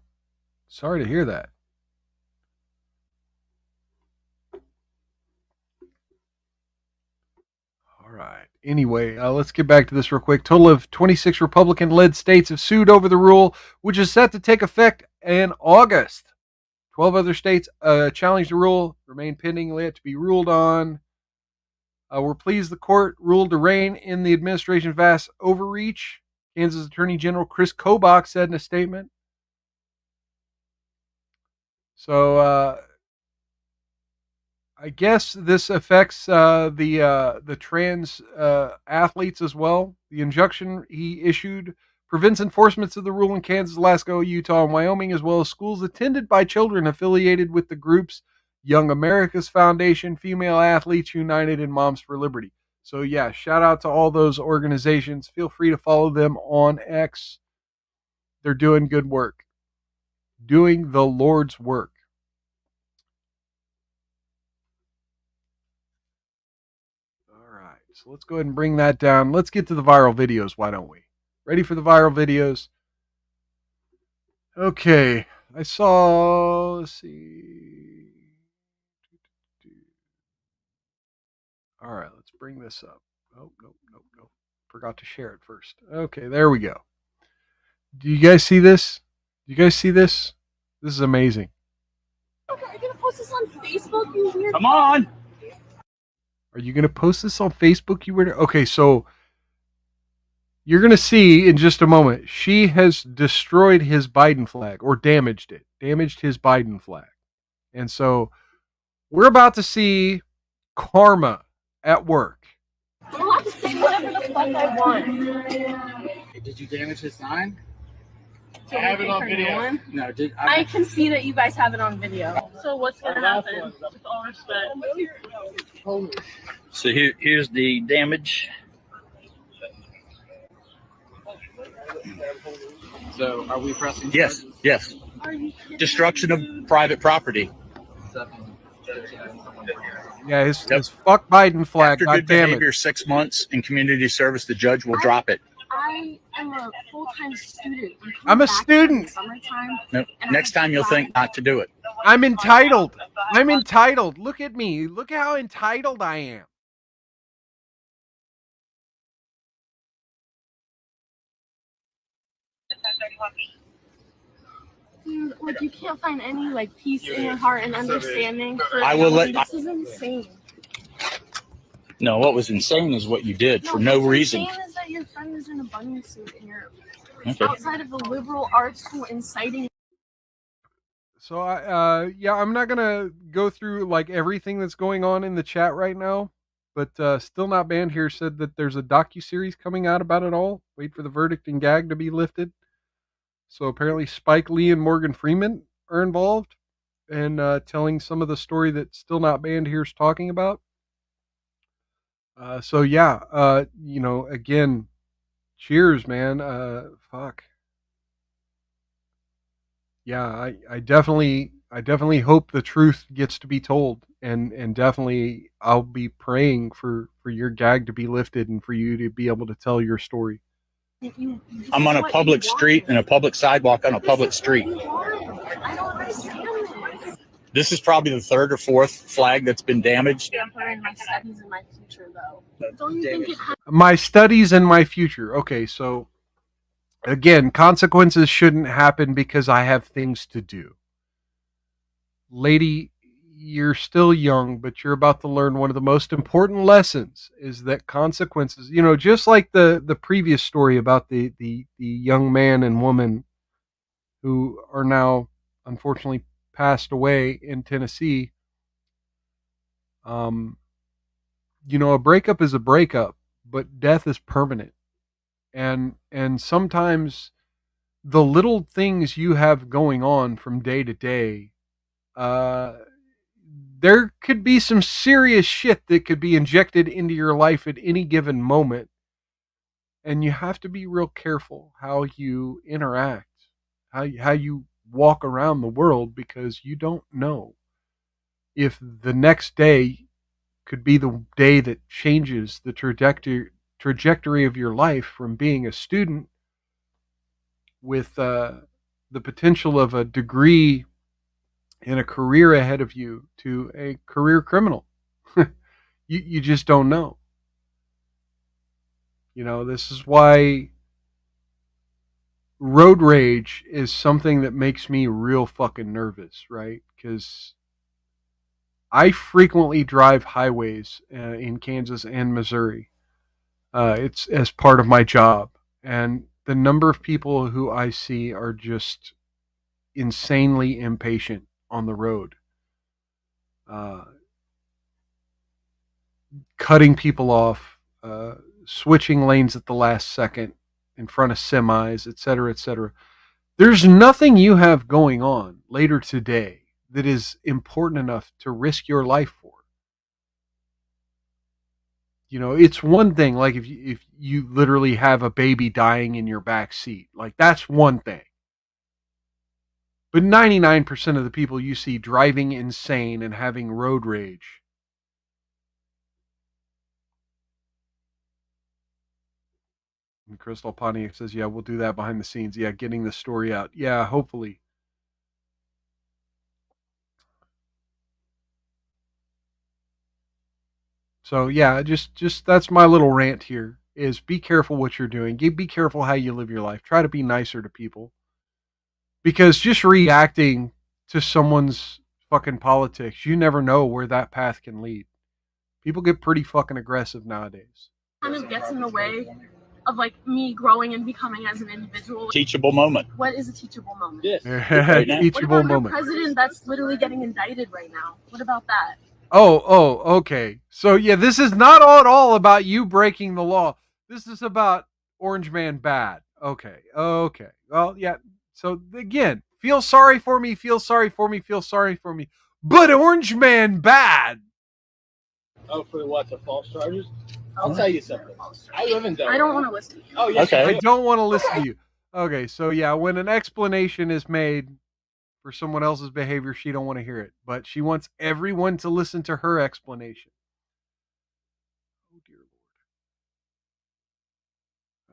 Sorry to hear that. All right. Anyway, let's get back to this real quick. Total of 26 Republican-led states have sued over the rule, which is set to take effect in August. 12 other states challenged the rule, remain pending, yet to be ruled on. We're pleased the court ruled to rein in the administration's vast overreach. Kansas Attorney General Chris Kobach said in a statement. So I guess this affects the trans athletes as well. The injunction he issued prevents enforcement of the rule in Kansas, Alaska, Utah, and Wyoming, as well as schools attended by children affiliated with the groups Young America's Foundation, Female Athletes United, and Moms for Liberty. So yeah, shout out to all those organizations. Feel free to follow them on X. They're doing good work. Doing the Lord's work. So let's go ahead and bring that down. Let's get to the viral videos, why don't we? Ready for the viral videos? Okay, I saw, let's see. All right, let's bring this up. Oh, nope. Forgot to share it first. Okay, there we go. Do you guys see this? Do you guys see this? This is amazing. Okay, are you going to post this on Facebook, you weird? Come on! Are you going to post this on Facebook, you weirdo? Okay, so you're going to see in just a moment, she has destroyed his Biden flag, or damaged it. Damaged his Biden flag. And so we're about to see karma at work. I'm allowed to say whatever the fuck I want. Did you damage his sign? I have it on video. No, I can see that you guys have it on video. So what's going to happen? With all respect. So here's the damage. So are we pressing? Yes. Destruction of private property. Yeah, his fuck Biden flag After got good damaged. behavior, 6 months in community service, the judge will drop it. I am a full-time student. I'm a student. Nope. Next time you'll think not to do it. I'm entitled. I'm entitled. Look at me. Look how entitled I am. Dude, like you can't find any like peace in your heart and understanding. I will let. This is insane. No, what was insane is what you did for no reason. What's insane is that your friend is in a bunny suit and you're outside of a liberal arts school inciting. So I'm not gonna go through like everything that's going on in the chat right now, but Still Not Banned here said that there's a docuseries coming out about it all. Wait for the verdict and gag to be lifted. So apparently Spike Lee and Morgan Freeman are involved and telling some of the story that Still Not Banned here is talking about. Again, cheers, man. Fuck. Yeah, I definitely hope the truth gets to be told, and definitely I'll be praying for your gag to be lifted and for you to be able to tell your story. I'm on a public street and a public sidewalk on a public street. I don't understand this. This is probably the third or fourth flag that's been damaged. In my studies in my future, though. Don't you think it has My studies and my future. Okay, so again, consequences shouldn't happen because I have things to do. Lady, you're still young, but you're about to learn one of the most important lessons is that consequences, just like the previous story about the young man and woman who are now unfortunately passed away in Tennessee. A breakup is a breakup, but death is permanent. And sometimes the little things you have going on from day to day, there could be some serious shit that could be injected into your life at any given moment. And you have to be real careful how you interact, how you walk around the world, because you don't know if the next day could be the day that changes the trajectory of your life from being a student with the potential of a degree and a career ahead of you to a career criminal. You just don't know. This is why road rage is something that makes me real fucking nervous, right? Because I frequently drive highways in Kansas and Missouri. It's as part of my job. And the number of people who I see are just insanely impatient on the road. Cutting people off, switching lanes at the last second in front of semis, et cetera, et cetera. There's nothing you have going on later today that is important enough to risk your life for. It's one thing, like if you literally have a baby dying in your back seat, like that's one thing. But 99% of the people you see driving insane and having road rage. And Crystal Pontiac says, yeah, we'll do that behind the scenes. Yeah, getting the story out. Yeah, hopefully. So yeah, just that's my little rant here is be careful what you're doing. Be careful how you live your life. Try to be nicer to people. Because just reacting to someone's fucking politics, you never know where that path can lead. People get pretty fucking aggressive nowadays. kind of gets in the way of like me growing and becoming as an individual. Teachable moment. What is a teachable moment? Yes. Teachable What about moment. your president that's literally getting indicted right now? What about that? Oh, okay. So yeah, this is not at all about you breaking the law. This is about Orange Man bad. Okay. Well, yeah. So again, feel sorry for me, feel sorry for me, feel sorry for me. But Orange Man bad. Oh, for what? The false charges? I'll tell you something. I live in Delaware. I don't want to listen to you. Oh, yes. Okay. I don't want to listen to you. Okay, so yeah, when an explanation is made for someone else's behavior, she don't want to hear it, but she wants everyone to listen to her explanation. Oh dear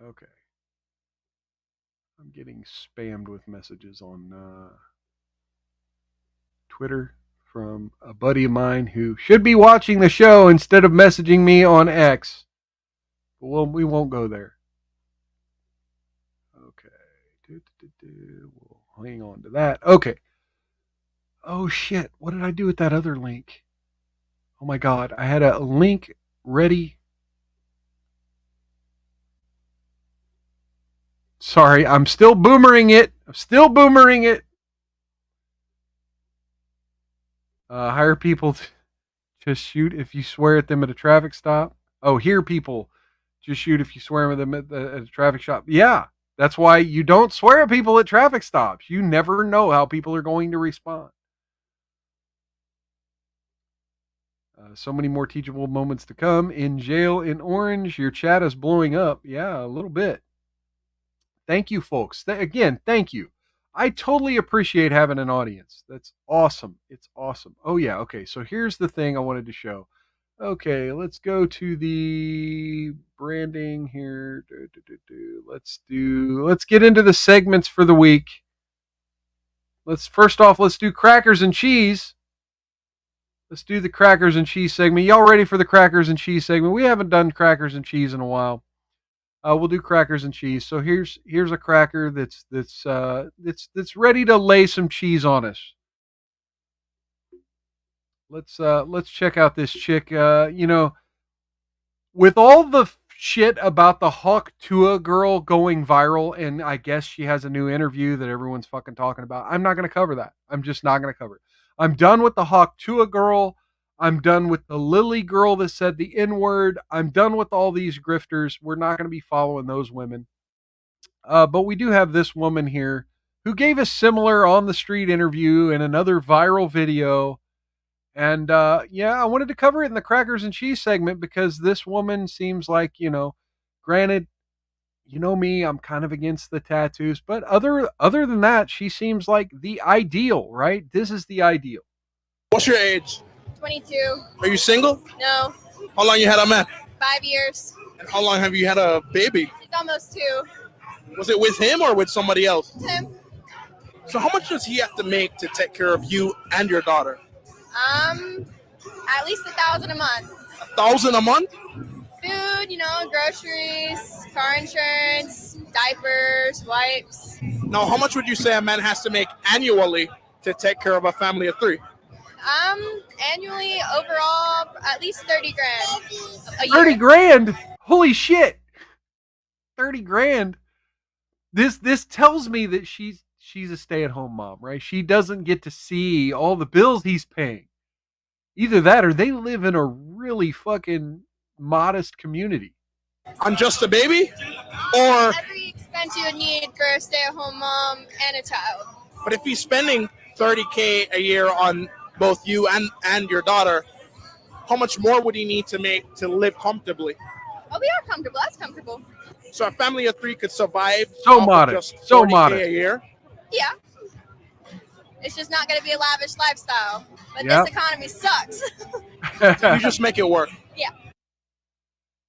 Lord. Okay. I'm getting spammed with messages on Twitter from a buddy of mine who should be watching the show instead of messaging me on X. Well, we won't go there. Okay. We'll hang on to that. Okay. Oh shit, what did I do with that other link? Oh my god, I had a link ready. Sorry, I'm still boomering it. Hire people to just shoot if you swear at them at a traffic stop. Oh, hear people just shoot if you swear at them at a traffic stop. Yeah, that's why you don't swear at people at traffic stops. You never know how people are going to respond. So many more teachable moments to come. In jail in Orange, your chat is blowing up. Yeah, a little bit. Thank you, folks. Again, thank you. I totally appreciate having an audience. That's awesome. It's awesome. Oh, yeah. Okay. So here's the thing I wanted to show. Okay, let's go to the branding here. Let's get into the segments for the week. Let's do crackers and cheese. Let's do the crackers and cheese segment. Y'all ready for the crackers and cheese segment? We haven't done crackers and cheese in a while. We'll do crackers and cheese. So here's a cracker that's ready to lay some cheese on us. Let's check out this chick. With all the shit about the Hawk Tua girl going viral, and I guess she has a new interview that everyone's fucking talking about. I'm not going to cover that. I'm just not going to cover it. I'm done with the Hawk Tua girl. I'm done with the Lily girl that said the N-word. I'm done with all these grifters. We're not going to be following those women. But we do have this woman here who gave a similar on the street interview in another viral video. And I wanted to cover it in the crackers and cheese segment because this woman seems like, granted, you know me, I'm kind of against the tattoos, but other than that, she seems like the ideal, right? This is the ideal. What's your age? 22. Are you single? No. How long you had a man? 5 years. And how long have you had a baby? It's almost 2. Was it with him or with somebody else? Him. So how much does he have to make to take care of you and your daughter? At least $1,000 a month. $1,000 a month? Food, groceries, car insurance, diapers, wipes. Now, how much would you say a man has to make annually to take care of a family of 3? Annually, overall, at least 30 grand a year. 30 grand? Holy shit. 30 grand. This tells me that she's a stay-at-home mom, right? She doesn't get to see all the bills he's paying. Either that or they live in a really fucking modest community. On just a baby? Or every expense you would need for a stay-at-home mom and a child. But if he's spending $30K a year on both you and your daughter, how much more would he need to make to live comfortably? Oh, we are comfortable. That's comfortable. So a family of 3 could survive so modest, just so 40K modest a year? Yeah. It's just not going to be a lavish lifestyle. But Yep. this economy sucks. You just make it work. Yeah.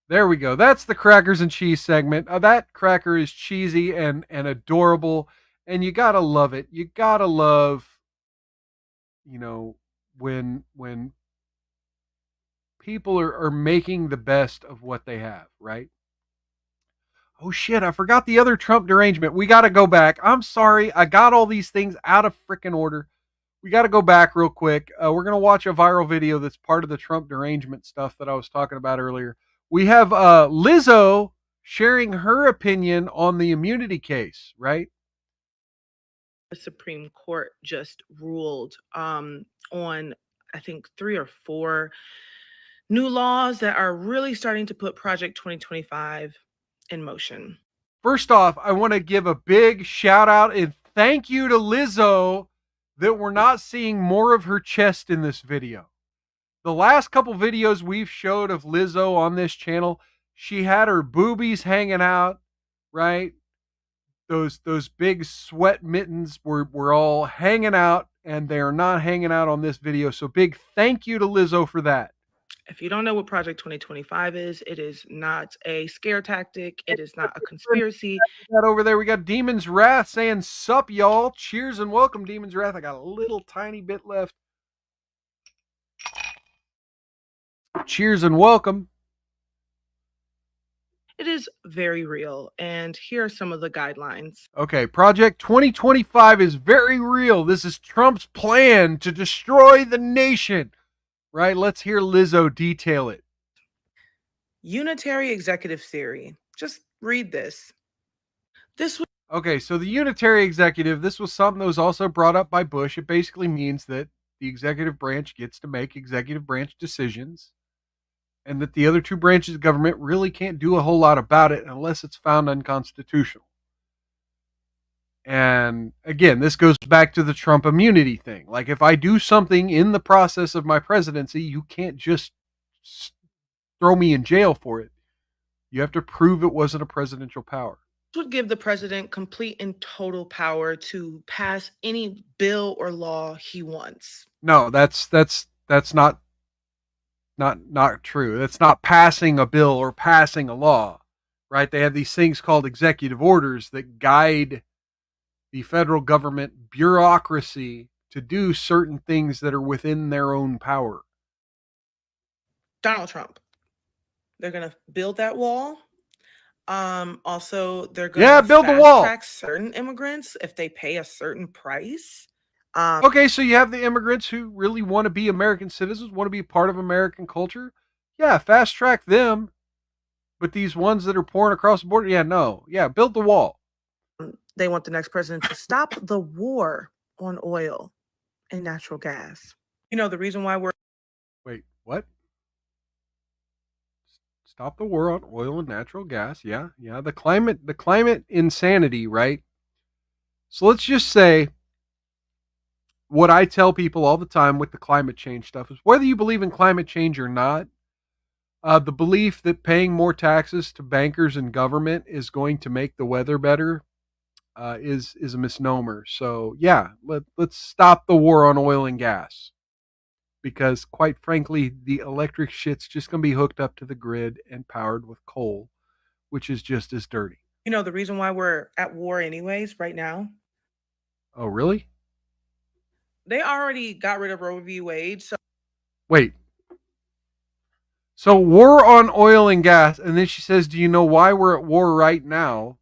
There we go. That's the crackers and cheese segment. That cracker is cheesy and adorable, and you gotta love it. You gotta love, when people are making the best of what they have, right? Oh shit, I forgot the other Trump derangement. We gotta go back. I'm sorry, I got all these things out of freaking order. We got to go back real quick. We're going to watch a viral video that's part of the Trump derangement stuff that I was talking about earlier. We have Lizzo sharing her opinion on the immunity case, right? The Supreme Court just ruled on, I think, 3 or 4 new laws that are really starting to put Project 2025 in motion. First off, I want to give a big shout out and thank you to Lizzo that we're not seeing more of her chest in this video. The last couple videos we've showed of Lizzo on this channel, she had her boobies hanging out, right? Those big sweat mittens were all hanging out, and they are not hanging out on this video. So big thank you to Lizzo for that. If you don't know what Project 2025 is, it is not a scare tactic. It is not a conspiracy. That over there, we got Demon's Wrath saying, "Sup, y'all? Cheers and welcome, Demon's Wrath." I got a little tiny bit left. Cheers and welcome. It is very real, and here are some of the guidelines. Okay, Project 2025 is very real. This is Trump's plan to destroy the nation. Right? Let's hear Lizzo detail it. Unitary executive theory. Just read this. Okay, so the unitary executive, this was something that was also brought up by Bush. It basically means that the executive branch gets to make executive branch decisions, and that the other 2 branches of government really can't do a whole lot about it unless it's found unconstitutional. And again, this goes back to the Trump immunity thing. Like, if I do something in the process of my presidency, you can't just throw me in jail for it. You have to prove it wasn't a presidential power. This would give the president complete and total power to pass any bill or law he wants. No, that's not Not true. That's not passing a bill or passing a law, right? They have these things called executive orders that guide the federal government bureaucracy to do certain things that are within their own power. Donald Trump. They're going to build that wall. Also, they're going to build the fast wall. track certain immigrants if they pay a certain price. Okay, so you have the immigrants who really want to be American citizens, want to be part of American culture. Yeah, fast track them. But these ones that are pouring across the border, build the wall. They want the next president to stop the war on oil and natural gas. You know, the reason why we're... Wait, what? Stop the war on oil and natural gas. Yeah. The climate insanity, right? So let's just say what I tell people all the time with the climate change stuff is whether you believe in climate change or not, the belief that paying more taxes to bankers and government is going to make the weather better is a misnomer. So let's stop the war on oil and gas. Because quite frankly, the electric shit's just going to be hooked up to the grid and powered with coal, which is just as dirty. You know, the reason why we're at war anyways right now? Oh, really? They already got rid of Roe v. Wade. So wait. So war on oil and gas. And then she says, do you know why we're at war right now?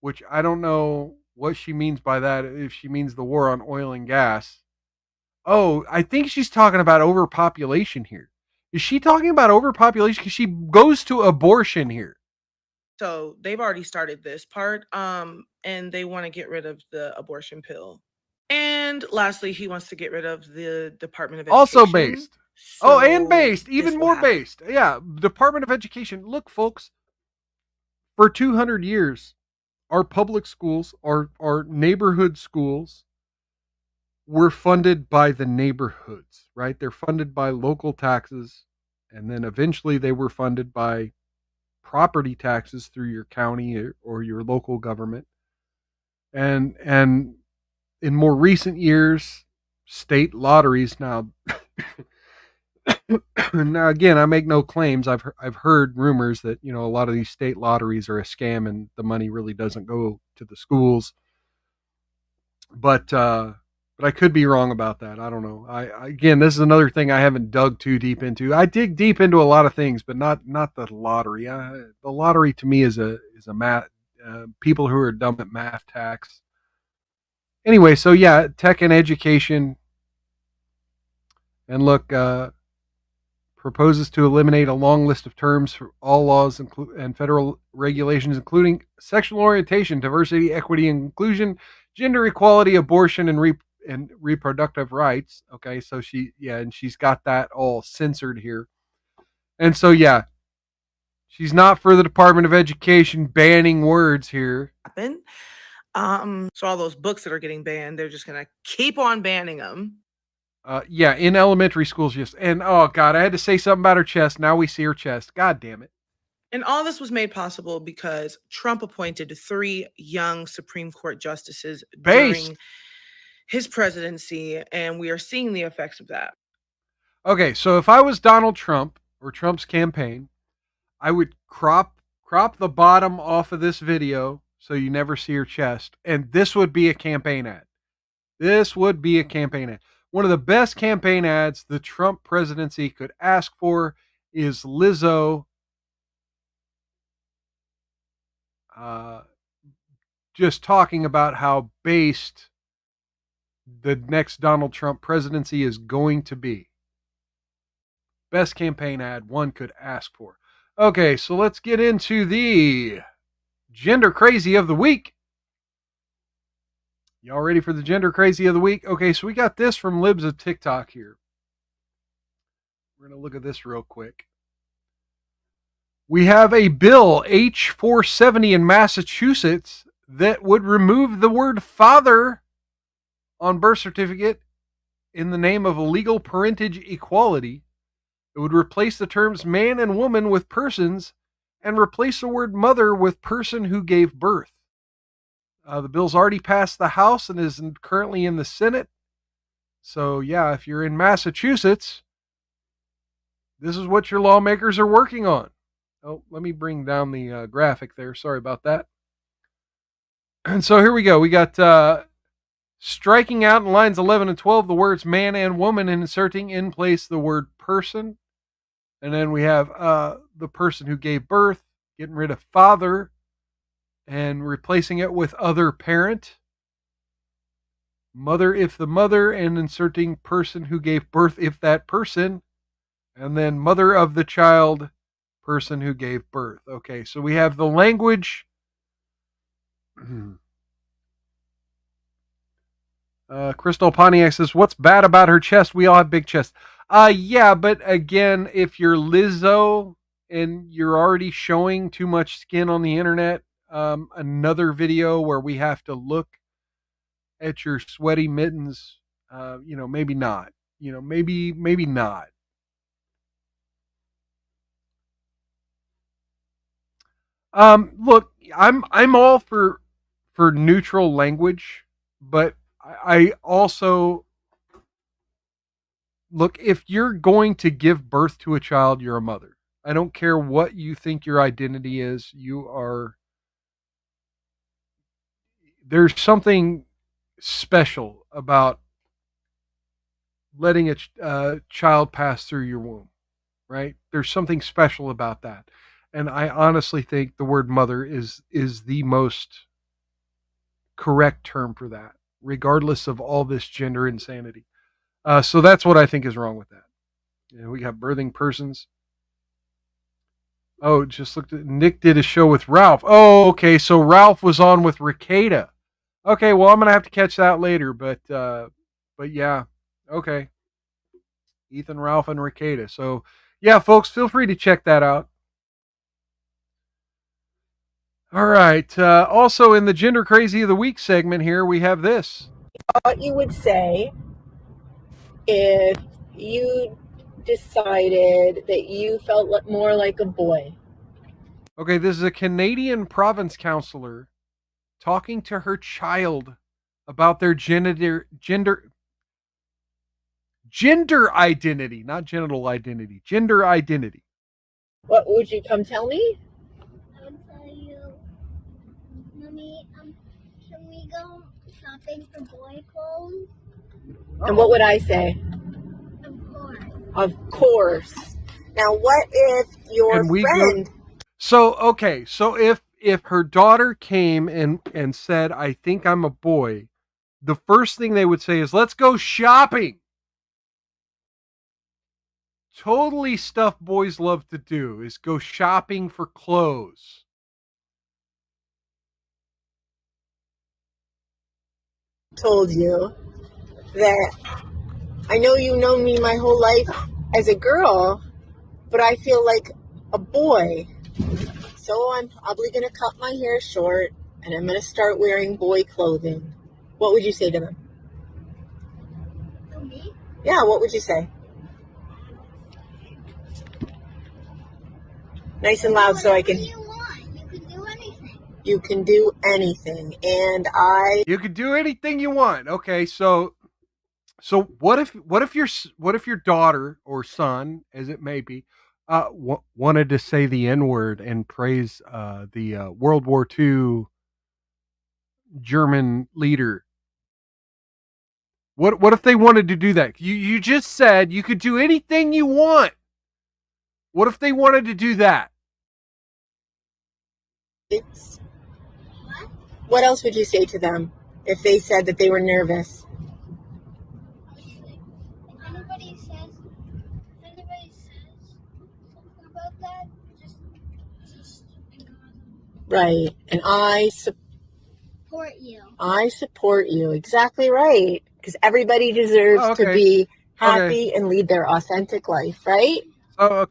Which I don't know what she means by that. If she means the war on oil and gas. Oh, I think she's talking about overpopulation here. Is she talking about overpopulation? Because she goes to abortion here. So they've already started this part, and they want to get rid of the abortion pill. And lastly, he wants to get rid of the Department of Education. Also based. And based. Even more based. Yeah, Department of Education. Look, folks, for 200 years, our public schools, our neighborhood schools, were funded by the neighborhoods, right? They're funded by local taxes, and then eventually they were funded by property taxes through your county or your local government. And in more recent years, state lotteries now. Now again, I make no claims. I've heard rumors that a lot of these state lotteries are a scam and the money really doesn't go to the schools. But I could be wrong about that. I don't know. Again, this is another thing I haven't dug too deep into. I dig deep into a lot of things, but not the lottery. The lottery to me is a math. People who are dumb at math tax. Anyway, so tech and education. And look, proposes to eliminate a long list of terms for all laws and federal regulations, including sexual orientation, diversity, equity, inclusion, gender equality, abortion, and reproductive rights. Okay, so she's got that all censored here. And so she's not for the Department of Education banning words here. So all those books that are getting banned, they're just gonna keep on banning them. In elementary schools, yes. And oh god, I had to say something about her chest. Now we see her chest. God damn it. And all this was made possible because Trump appointed 3 young Supreme Court justices during his presidency, and we are seeing the effects of that. Okay, so if I was Donald Trump or Trump's campaign, I would crop the bottom off of this video so you never see her chest, and this would be a campaign ad. This would be a campaign ad. One of the best campaign ads the Trump presidency could ask for is Lizzo just talking about how based the next Donald Trump presidency is going to be. Best campaign ad one could ask for. Okay, so let's get into the gender crazy of the week. Y'all ready for the gender crazy of the week? Okay, so we got this from Libs of TikTok here. We're going to look at this real quick. We have a bill, H470 in Massachusetts, that would remove the word father on birth certificate in the name of legal parentage equality. It would replace the terms man and woman with persons and replace the word mother with person who gave birth. The bill's already passed the House and is currently in the Senate. So, if you're in Massachusetts, This is what your lawmakers are working on. Oh, let me bring down the graphic there. Sorry about that. And so here we go. We got striking out in lines 11 and 12 the words man and woman and inserting in place the word person. And then we have the person who gave birth, getting rid of father and replacing it with other parent. Mother if the mother, and inserting person who gave birth if that person. And then mother of the child, person who gave birth. Okay, so we have the language. Crystal Pontiac says, what's bad about her chest? We all have big chests. Yeah, but again, if you're Lizzo and you're already showing too much skin on the internet, another video where we have to look at your sweaty mittens, maybe not. Maybe not. Look, I'm all for neutral language, but I also look, if you're going to give birth to a child, you're a mother. I don't care what you think your identity is. There's something special about letting a child pass through your womb, right? There's something special about that. And I honestly think the word mother is the most correct term for that, regardless of all this gender insanity. So that's what I think is wrong with that. We got birthing persons. Oh, just looked at Nick did a show with Ralph. Oh, okay. So Ralph was on with Ricada. Okay, well I'm gonna have to catch that later, but yeah, okay. Ethan, Ralph, and Ricada. So yeah, folks, feel free to check that out. All right. Also, in the Gender Crazy of the Week segment here, we have this. What you would say if you decided that you felt more like a boy? Okay, this is a Canadian province councillor talking to her child about their gender identity, not genital identity, gender identity. What would you come tell me? I would tell you, Mommy, can we go shopping for boy clothes? And what would I say? Of course. Of course. Now, what if your friend... So if her daughter came and said, I think I'm a boy, the first thing they would say is, let's go shopping. Totally stuff boys love to do is go shopping for clothes. Told you that I know you know me my whole life as a girl, but I feel like a boy. So I'm probably going to cut my hair short and I'm going to start wearing boy clothing. What would you say to them? To me? Yeah, what would you say? Nice and loud so I can... You want. You can do anything. You can do anything. And I... You can do anything you want. Okay, so what if your daughter or son, as it may be, wanted to say the N-word and praise the World War II German leader? What if they wanted to do that? You just said you could do anything you want. What if they wanted to do that? What else would you say to them if they said that they were nervous? If anybody says something about that, just ignore them. Right. And I support you. I support you. Exactly right. Because everybody deserves to be happy and lead their authentic life, right?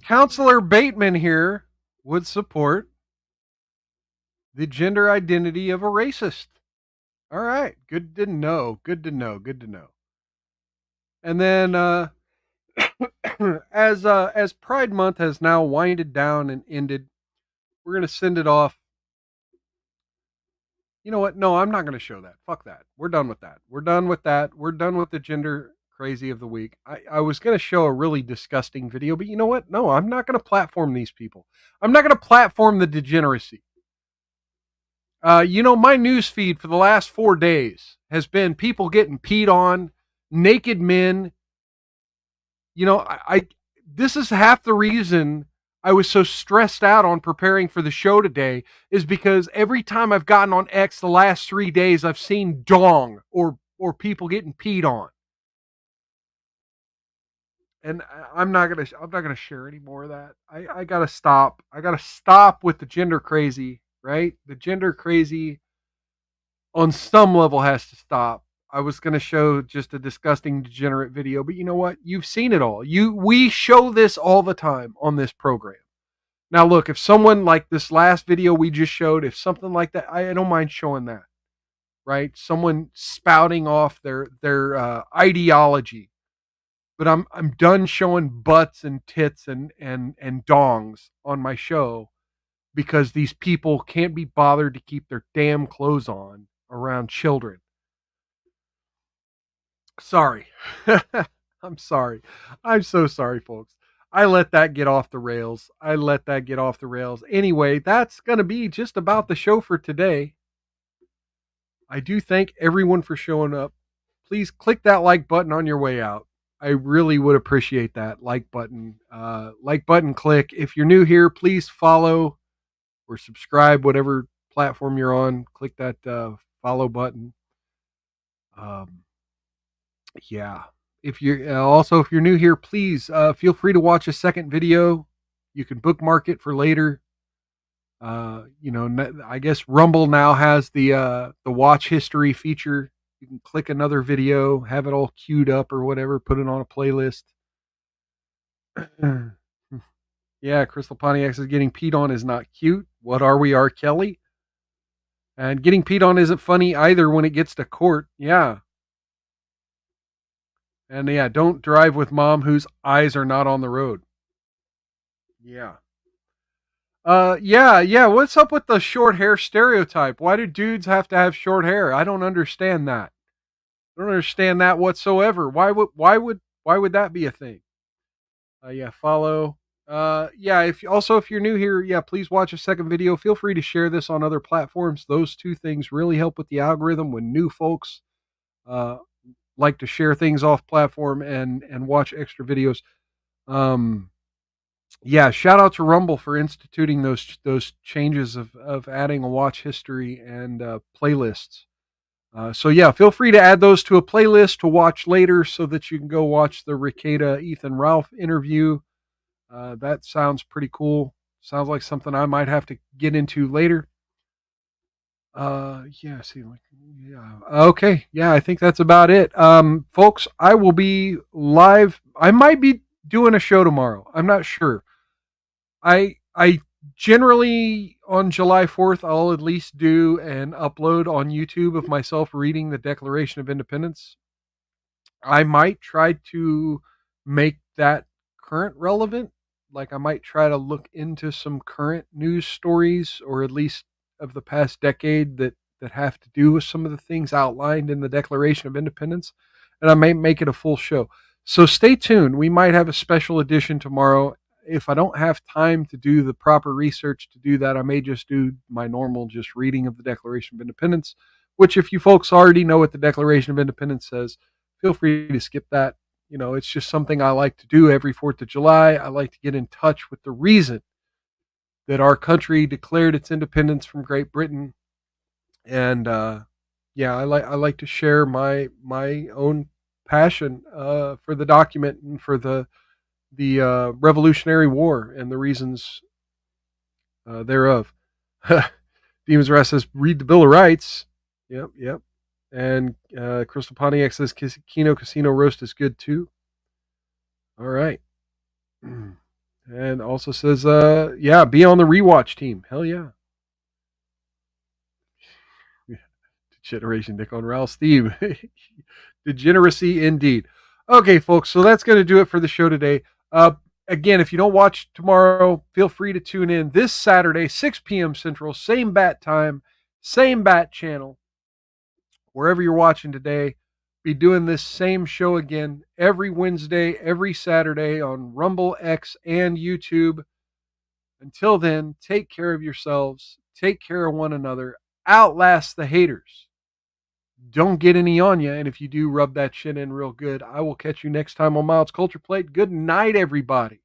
Counselor Bateman here would support the gender identity of a racist. All right. Good to know. Good to know. Good to know. And then as Pride Month has now winded down and ended, we're going to send it off. You know what? No, I'm not going to show that. Fuck that. We're done with that. We're done with that. We're done with the Gender crazy of the week. I was going to show a really disgusting video, but you know what? No, I'm not going to platform these people. I'm not going to platform the degeneracy. My news feed for the last 4 days has been people getting peed on, naked men. This is half the reason I was so stressed out on preparing for the show today, is because every time I've gotten on X the last 3 days, I've seen dong or people getting peed on. And I'm not gonna share any more of that. I gotta stop. I gotta stop with the gender crazy, right? The gender crazy on some level has to stop. I was gonna show just a disgusting degenerate video, but you know what? You've seen it all. We show this all the time on this program. Now look, if someone like this last video we just showed, if something like that, I don't mind showing that. Right? Someone spouting off their ideology. But I'm done showing butts and tits and dongs on my show because these people can't be bothered to keep their damn clothes on around children. Sorry. I'm sorry. I'm so sorry, folks. I let that get off the rails. Anyway, that's going to be just about the show for today. I do thank everyone for showing up. Please click that like button on your way out. I really would appreciate that like button. Click. If you're new here, please follow or subscribe, whatever platform you're on. Click that follow button. Yeah. If you're new here, please feel free to watch a second video. You can bookmark it for later. I guess Rumble now has the watch history feature. You can click another video, have it all queued up or whatever, put it on a playlist. Yeah, Crystal Pontiac says getting peed on is not cute. What are we, R. Kelly? And getting peed on isn't funny either when it gets to court. Yeah. And yeah, don't drive with mom whose eyes are not on the road. Yeah. Yeah. What's up with the short hair stereotype? Why do dudes have to have short hair? I don't understand that. I don't understand that whatsoever. Why would that be a thing? Yeah, follow. If you're new here, yeah, please watch a second video. Feel free to share this on other platforms. Those two things really help with the algorithm when new folks like to share things off platform and watch extra videos. Shout out to Rumble for instituting those changes of adding a watch history and playlists. Feel free to add those to a playlist to watch later so that you can go watch the Ricada Ethan Ralph interview. That sounds pretty cool. Sounds like something I might have to get into later. Okay. Yeah, I think that's about it. Folks, I will be live. I might be doing a show tomorrow. I'm not sure. I generally on July 4th, I'll at least do an upload on YouTube of myself reading the Declaration of Independence. I might try to make that current relevant. Like I might try to look into some current news stories, or at least of the past decade that have to do with some of the things outlined in the Declaration of Independence. And I may make it a full show. So stay tuned. We might have a special edition tomorrow. If I don't have time to do the proper research to do that, I may just do my normal just reading of the Declaration of Independence, which if you folks already know what the Declaration of Independence says, feel free to skip that. It's just something I like to do every 4th of July. I like to get in touch with the reason that our country declared its independence from Great Britain. And I like to share my own passion for the document and for the Revolutionary War and the reasons thereof. Demons Rest says, read the Bill of Rights. Yep. And Crystal Pontiac says, Kino Casino Roast is good too. All right. And also says, be on the rewatch team. Hell yeah. Generation Dick on Ralph Steve. Degeneracy indeed. Okay, folks, so that's going to do it for the show today. Again, if you don't watch tomorrow, feel free to tune in this Saturday, 6 p.m. Central, same bat time, same bat channel, wherever you're watching today. be doing this same show again every Wednesday, every Saturday on Rumble, X, and YouTube. Until then, take care of yourselves. Take care of one another. Outlast the haters. Don't get any on you. And if you do, rub that shit in real good. I will catch you next time on Miles Culture Plate. Good night, everybody.